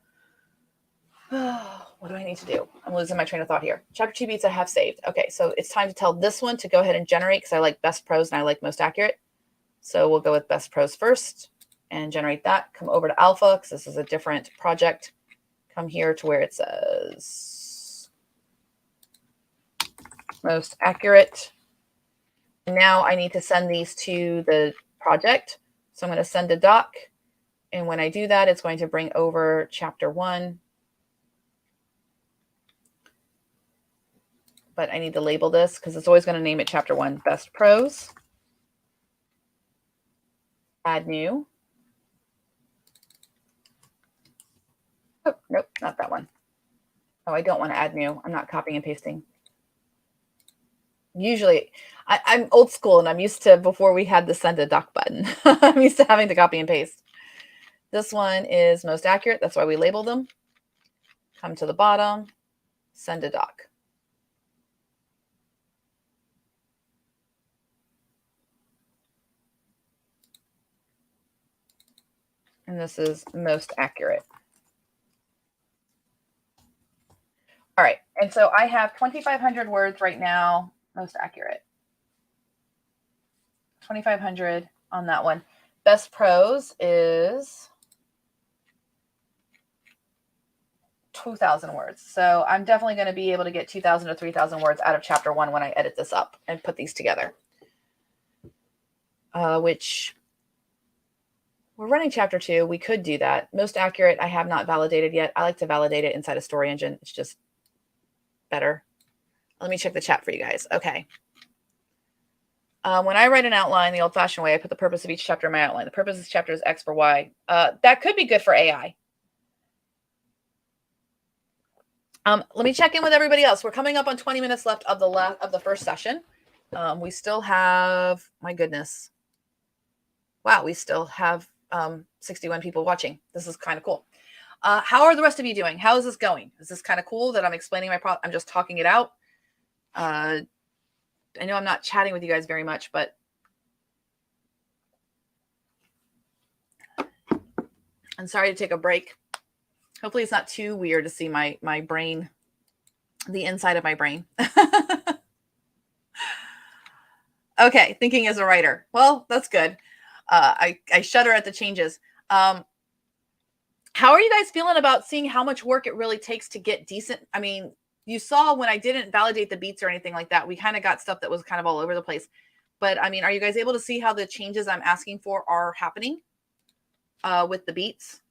what do I need to do? I'm losing my train of thought here. Chapter 2 beats I have saved. Okay, so it's time to tell this one to go ahead and generate, because I like best prose and I like most accurate. So we'll go with best prose first and generate that. Come over to alpha, because this is a different project. Come here to where it says most accurate. And now I need to send these to the project. So I'm going to send a doc. And when I do that, it's going to bring over chapter 1. But I need to label this because it's always going to name it chapter 1, best prose. Add new. Oh, nope, not that one. Oh, I don't want to add new. I'm not copying and pasting. Usually, I'm old school and I'm used to, before we had the send a doc button, I'm used to having to copy and paste. This one is most accurate. That's why we label them. Come to the bottom, send a doc. And this is most accurate. All right, and so I have 2,500 words right now, most accurate. 2,500 on that one. Best prose is 2,000 words. So I'm definitely going to be able to get 2,000 to 3,000 words out of chapter 1 when I edit this up and put these together. Which we're running chapter 2. We could do that. Most accurate, I have not validated yet. I like to validate it inside a story engine. It's just better. Let me check the chat for you guys. Okay. When I write an outline the old-fashioned way, I put the purpose of each chapter in my outline. The purpose of this chapter is X for Y. That could be good for AI. Let me check in with everybody else. We're coming up on 20 minutes left of the first session. We still have, my goodness. Wow, we still have 61 people watching. This is kind of cool. How are the rest of you doing? How is this going? Is this kind of cool that I'm explaining I'm just talking it out? I know I'm not chatting with you guys very much, but I'm sorry to take a break. Hopefully it's not too weird to see my brain, the inside of my brain. Okay, thinking as a writer. Well, that's good. I shudder at the changes. How are you guys feeling about seeing how much work it really takes to get decent? I mean, you saw when I didn't validate the beats or anything like that, we kind of got stuff that was kind of all over the place. But I mean, are you guys able to see how the changes I'm asking for are happening with the beats?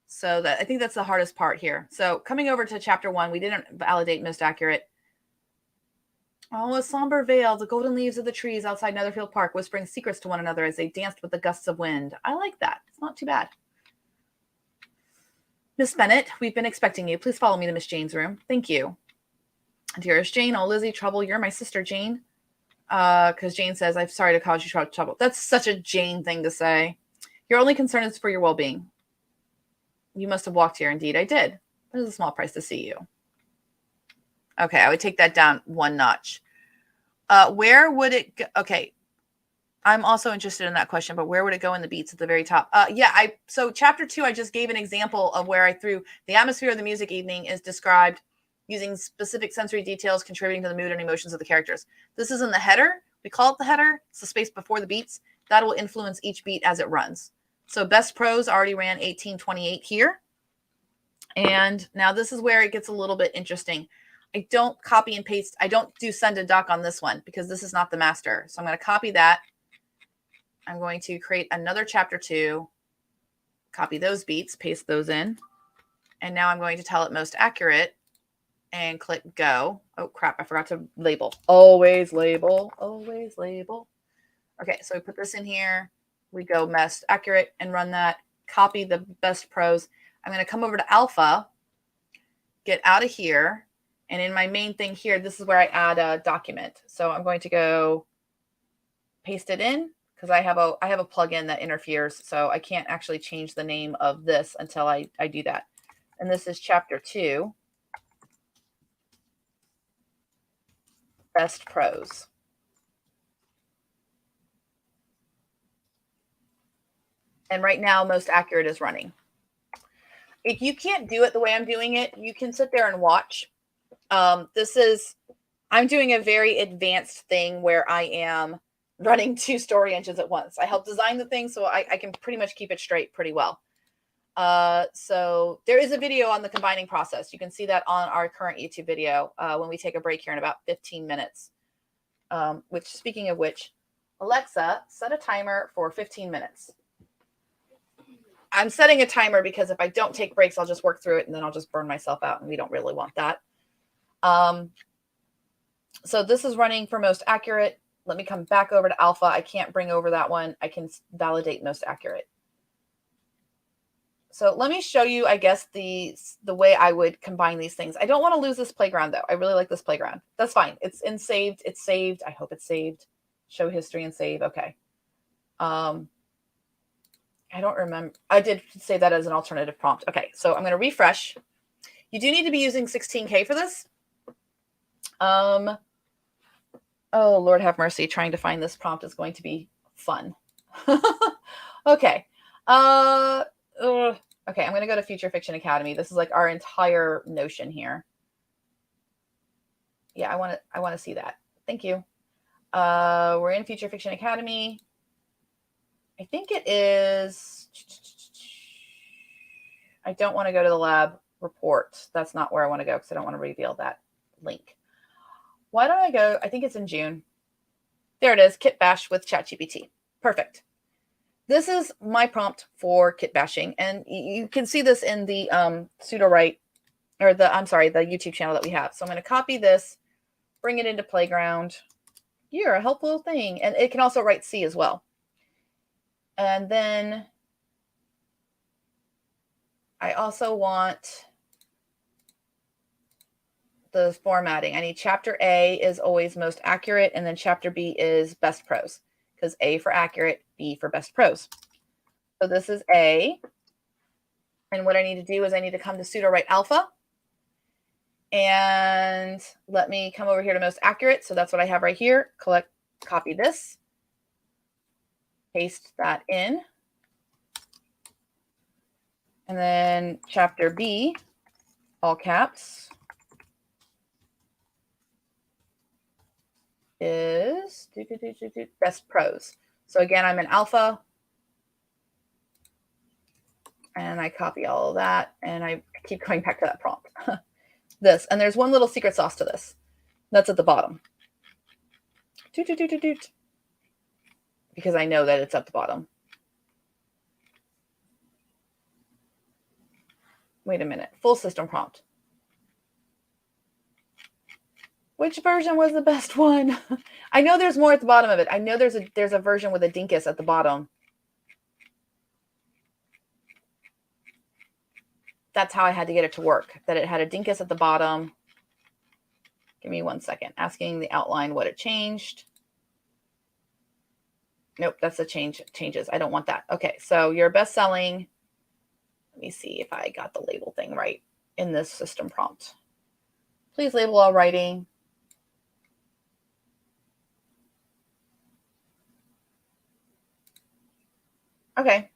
So I think that's the hardest part here. So coming over to chapter 1, we didn't validate most accurate. Oh, a somber veil, the golden leaves of the trees outside Netherfield Park, whispering secrets to one another as they danced with the gusts of wind. I like that. It's not too bad. Miss Bennett, we've been expecting you. Please follow me to Miss Jane's room. Thank you. Dearest Jane, oh, Lizzie, trouble. You're my sister, Jane. Because Jane says, I'm sorry to cause you trouble. That's such a Jane thing to say. Your only concern is for your well-being. You must have walked here. Indeed, I did. It was a small price to see you. Okay, I would take that down one notch. Where would it go? Okay, I'm also interested in that question, but where would it go in the beats at the very top? So chapter 2, I just gave an example of where I threw the atmosphere of the music evening is described using specific sensory details contributing to the mood and emotions of the characters. This is in the header. We call it the header. It's the space before the beats. That will influence each beat as it runs. So best prose already ran 1828 here. And now this is where it gets a little bit interesting. I don't copy and paste. I don't do send a doc on this one because this is not the master. So I'm going to copy that. I'm going to create another chapter 2. Copy those beats, paste those in. And now I'm going to tell it most accurate and click go. Oh crap, I forgot to label. Always label, always label. Okay, so we put this in here. We go most accurate and run that. Copy the best pros. I'm going to come over to alpha, get out of here. And in my main thing here, this is where I add a document. So I'm going to go paste it in because I have a plugin that interferes. So I can't actually change the name of this until I do that. And this is chapter 2, best pros. And right now, most accurate is running. If you can't do it the way I'm doing it, you can sit there and watch. I'm doing a very advanced thing where I am running 2 story engines at once. I helped design the thing, so I can pretty much keep it straight pretty well. So there is a video on the combining process. You can see that on our current YouTube video when we take a break here in about 15 minutes. Which, speaking of which, Alexa, set a timer for 15 minutes. I'm setting a timer because if I don't take breaks, I'll just work through it and then I'll just burn myself out, and we don't really want that. So this is running for most accurate. Let me come back over to alpha. I can't bring over that one. I can validate most accurate. So let me show you, I guess, the way I would combine these things. I don't want to lose this playground, though. I really like this playground. That's fine. It's in saved. It's saved. I hope it's saved. Show history and save. Okay. I don't remember. I did save that as an alternative prompt. Okay, so I'm going to refresh. You do need to be using 16K for this. Oh, Lord have mercy. Trying to find this prompt is going to be fun. Okay. Okay, I'm going to go to Future Fiction Academy. This is like our entire notion here. Yeah, I want to see that. Thank you. We're in Future Fiction Academy. I think it is. I don't want to go to the lab report. That's not where I want to go because I don't want to reveal that link. Why don't I go? I think it's in June. There it is. Kit bash with ChatGPT. Perfect. This is my prompt for kit bashing. And you can see this in the Sudowrite, or the YouTube channel that we have. So I'm going to copy this, bring it into Playground. You're a helpful thing. And it can also write C as well. And then I also want the formatting. I need chapter A is always most accurate, and then chapter B is best pros, because A for accurate, B for best pros. So this is A. And what I need to do is I need to come to Sudowrite Alpha. And let me come over here to most accurate. So that's what I have right here. Copy this. Paste that in. And then chapter B, all caps, is best pros. So again, I'm in alpha. And I copy all of that. And I keep going back to that prompt. This. And there's one little secret sauce to this. That's at the bottom. Because I know that it's at the bottom. Wait a minute. Full system prompt. Which version was the best one? I know there's more at the bottom of it. I know there's a version with a dinkus at the bottom. That's how I had to get it to work. That it had a dinkus at the bottom. Give me 1 second. Asking the outline what it changed. Nope, that's the changes. I don't want that. Okay, so your best selling. Let me see if I got the label thing right in this system prompt. Please label all writing. Okay.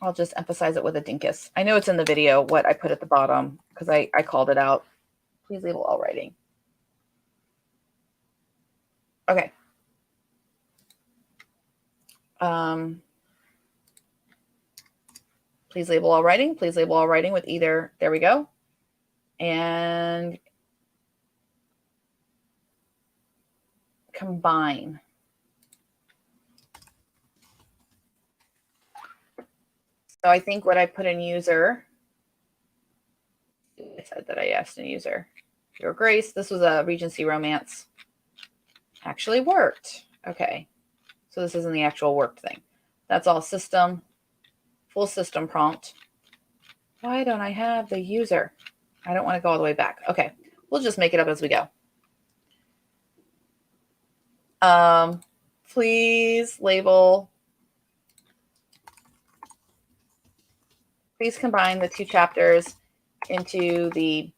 I'll just emphasize it with a dinkus. I know it's in the video what I put at the bottom because I called it out. Please label all writing. Okay. Please label all writing. Please label all writing with either. There we go. And combine. So I think what I put in user, I said that I asked in user, Your Grace, this was a Regency romance. Actually worked. Okay. So this isn't the actual work thing. That's all system, full system prompt. Why don't I have the user? I don't want to go all the way back. Okay. We'll just make it up as we go. Please label. Please combine the two chapters into the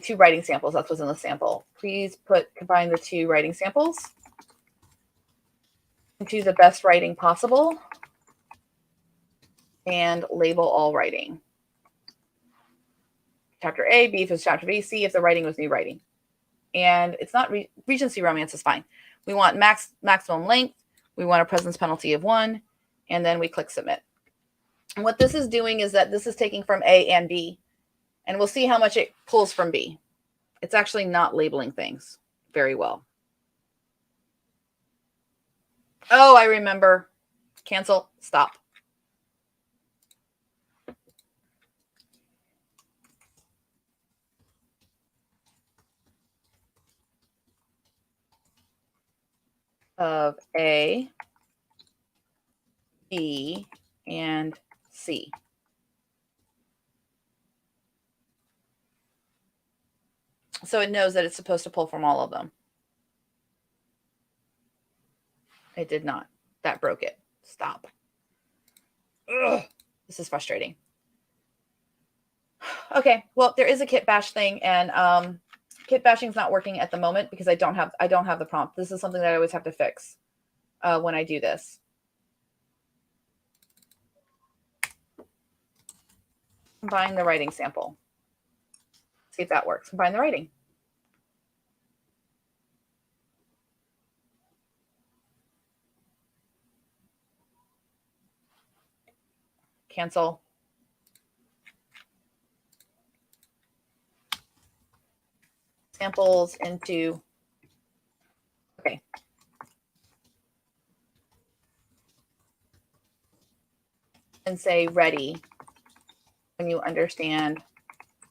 two writing samples. That's what's in the sample. Please combine the two writing samples into the best writing possible and label all writing. Chapter A, B if it's chapter B, C if the writing was new writing. And it's not Regency romance is fine. We want maximum length. We want a presence penalty of 1, and then we click submit. And what this is doing is that this is taking from A and B, and we'll see how much it pulls from B. It's actually not labeling things very well. Oh, I remember. Cancel, stop. Of A, B, and C. So it knows that it's supposed to pull from all of them. It did not. That broke it. Stop. Ugh, this is frustrating. Okay, well, there is a kit bash thing, and kit bashing is not working at the moment because I don't have the prompt. This is something that I always have to fix when I do this. Combine the writing sample. See if that works. Combine the writing. Cancel. Samples into, okay. And say ready when you understand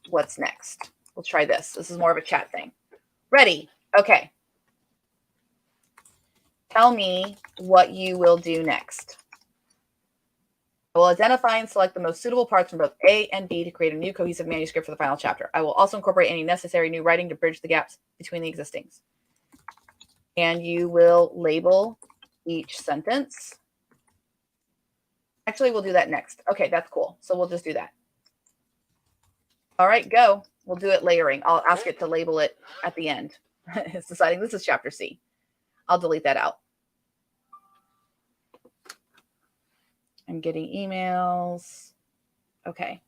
what's next. We'll try this. This is more of a chat thing. Ready. Okay. Tell me what you will do next. I will identify and select the most suitable parts from both A and B to create a new cohesive manuscript for the final chapter. I will also incorporate any necessary new writing to bridge the gaps between the existings. And you will label each sentence. Actually, we'll do that next. Okay, that's cool. So we'll just do that. All right, go. We'll do it layering. I'll ask it to label it at the end. It's deciding this is chapter C. I'll delete that out. I'm getting emails. Okay.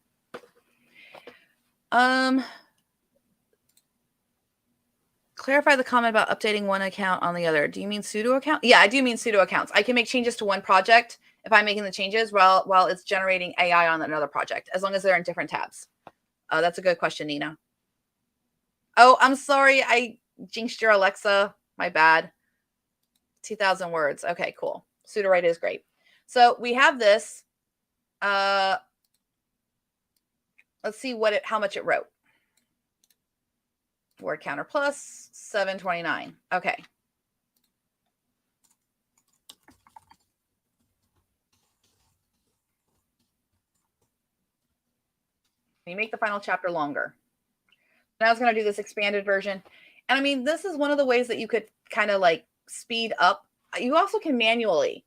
Clarify the comment about updating one account on the other. Do you mean pseudo account? Yeah, I do mean pseudo accounts. I can make changes to one project if I'm making the changes while it's generating AI on another project, as long as they're in different tabs. That's a good question, Nina. Oh, I'm sorry. I jinxed your Alexa. My bad. 2,000 words. Okay, cool. Sudowrite is great. So we have this. Let's see how much it wrote. Word counter plus 729. Okay. Can you make the final chapter longer? Now I was going to do this expanded version. And I mean, this is one of the ways that you could kind of like speed up. You also can manually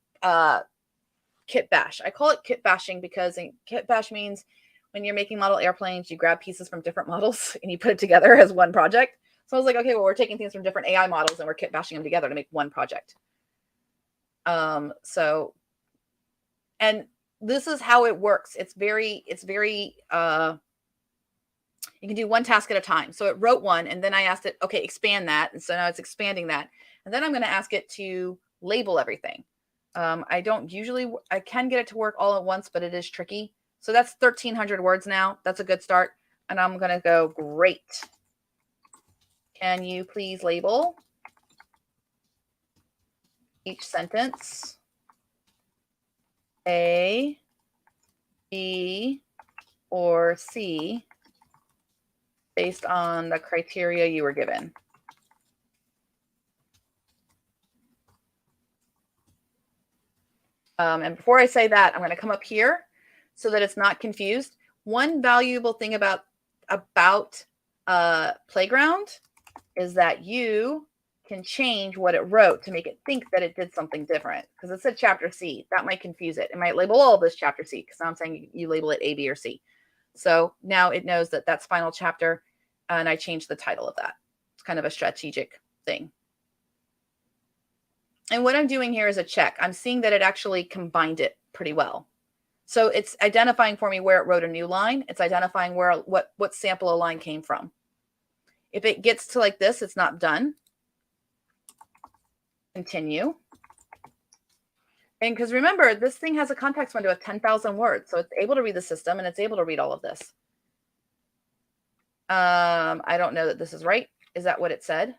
kit bash. I call it kit bashing because kit bash means when you're making model airplanes, you grab pieces from different models and you put it together as one project. So I was like, okay, well, we're taking things from different AI models and we're kit bashing them together to make one project. And this is how it works. It's very, you can do one task at a time. So it wrote one, and then I asked it, okay, expand that. And so now it's expanding that. And then I'm going to ask it to label everything. I can get it to work all at once, but it is tricky. So that's 1,300 words now. That's a good start. And I'm going to go, great. Can you please label each sentence A, B, or C based on the criteria you were given. And before I say that, I'm going to come up here so that it's not confused. One valuable thing about Playground is that you can change what it wrote to make it think that it did something different. Because it said chapter C. That might confuse it. It might label all of this chapter C, because now I'm saying you label it A, B, or C. So now it knows that that's final chapter, and I changed the title of that. It's kind of a strategic thing. And what I'm doing here is a check. I'm seeing that it actually combined it pretty well. So it's identifying for me where it wrote a new line. It's identifying where what sample a line came from. If it gets to like this, it's not done. Continue. And because remember, this thing has a context window of 10,000 words. So it's able to read the system, and it's able to read all of this. I don't know that this is right. Is that what it said?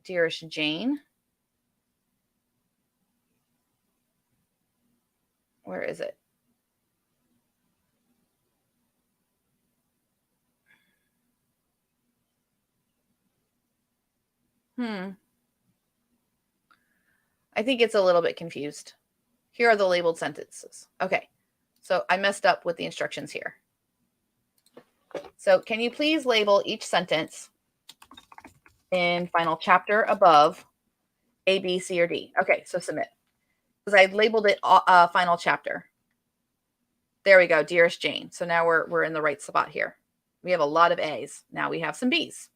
Dearest Jane. Where is it? I think it's a little bit confused. Here are the labeled sentences. Okay, so I messed up with the instructions here. So can you please label each sentence in final chapter above A, B, C, or D? Okay, so submit. Because I labeled it final chapter. There we go, dearest Jane. So now we're in the right spot here. We have a lot of A's. Now we have some B's.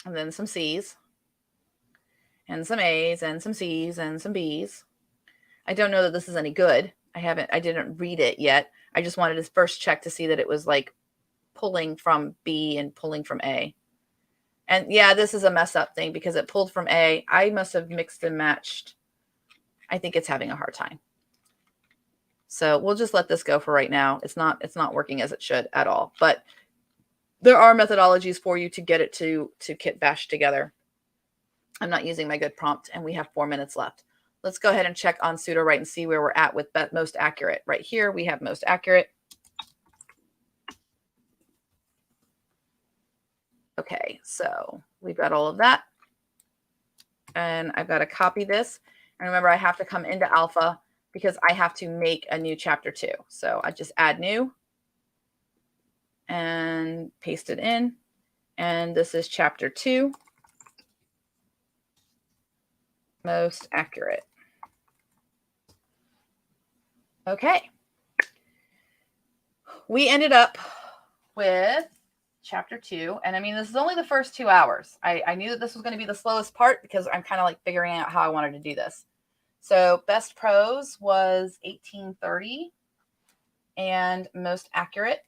And then some C's. And some A's and some C's and some B's. I don't know that this is any good. I didn't read it yet. I just wanted to first check to see that it was like pulling from B and pulling from A. And yeah, this is a mess up thing because it pulled from A. I must have mixed and matched. I think it's having a hard time. So we'll just let this go for right now. It's not working as it should at all. But there are methodologies for you to get it to kit bash together. I'm not using my good prompt, and we have 4 minutes left. Let's go ahead and check on Sudowrite and see where we're at with most accurate. Right here, we have most accurate. Okay, so we've got all of that. And I've got to copy this. And remember, I have to come into alpha because I have to make a new chapter 2. So I just add new and paste it in. And this is chapter 2. Most accurate. Okay. We ended up with chapter 2. And I mean, this is only the first 2 hours. I knew that this was going to be the slowest part because I'm kind of like figuring out how I wanted to do this. So best prose was 1830. And most accurate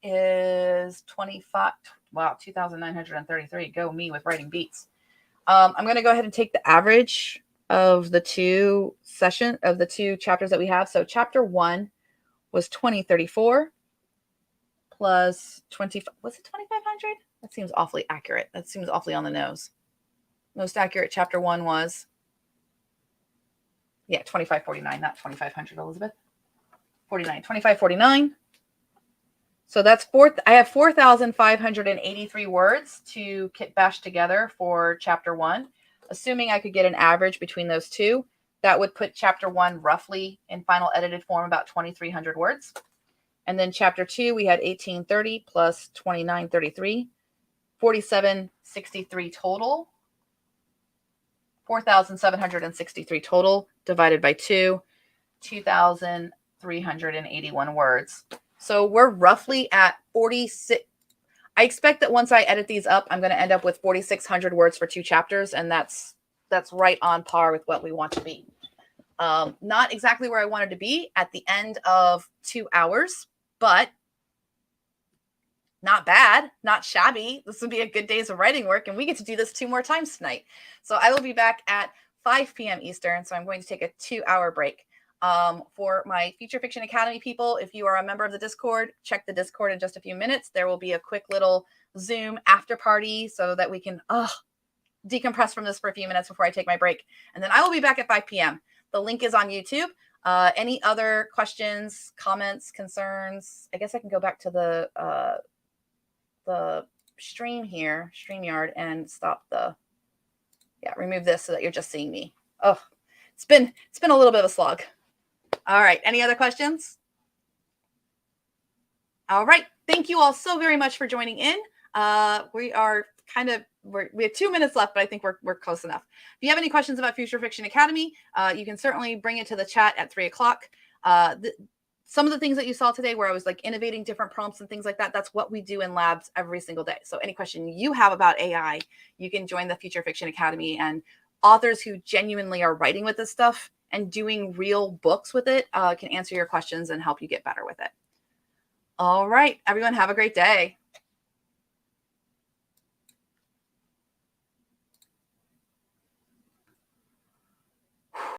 is 25. Wow, 2,933. Go me with writing beats. I'm going to go ahead and take the average of the two chapters that we have. So chapter 1 was 2034 plus 25. Was it 2,500? That seems awfully accurate. That seems awfully on the nose. Most accurate chapter 1 was, yeah, 2549, not 2,500, Elizabeth. 2549. So that's I have 4,583 words to kit bash together for chapter 1. Assuming I could get an average between those two, that would put chapter 1 roughly in final edited form about 2,300 words. And then chapter 2, we had 1830 plus 2933, 4763 total. 4,763 total divided by 2, 2,381 words. So we're roughly at 46. I expect that once I edit these up, I'm going to end up with 4,600 words for 2 chapters. And that's right on par with what we want to be. Not exactly where I wanted to be at the end of 2 hours, but not bad, not shabby. This would be a good days of writing work. And we get to do this 2 more times tonight. So I will be back at 5 p.m. Eastern. So I'm going to take a 2-hour break. For my Future Fiction Academy people, if you are a member of the Discord, check the Discord in just a few minutes. There will be a quick little Zoom after party so that we can decompress from this for a few minutes before I take my break. And then I will be back at 5 p.m. The link is on YouTube. Any other questions, comments, concerns? I guess I can go back to the stream here, StreamYard, and stop remove this so that you're just seeing me. Oh, it's been a little bit of a slog. All right. Any other questions? All right. Thank you all so very much for joining in. We are we have 2 minutes left, but I think we're close enough. If you have any questions about Future Fiction Academy, you can certainly bring it to the chat at 3 o'clock. Some of the things that you saw today where I was like innovating different prompts and things like that, that's what we do in labs every single day. So any question you have about AI, you can join the Future Fiction Academy, and authors who genuinely are writing with this stuff and doing real books with it can answer your questions and help you get better with it. All right, everyone, have a great day.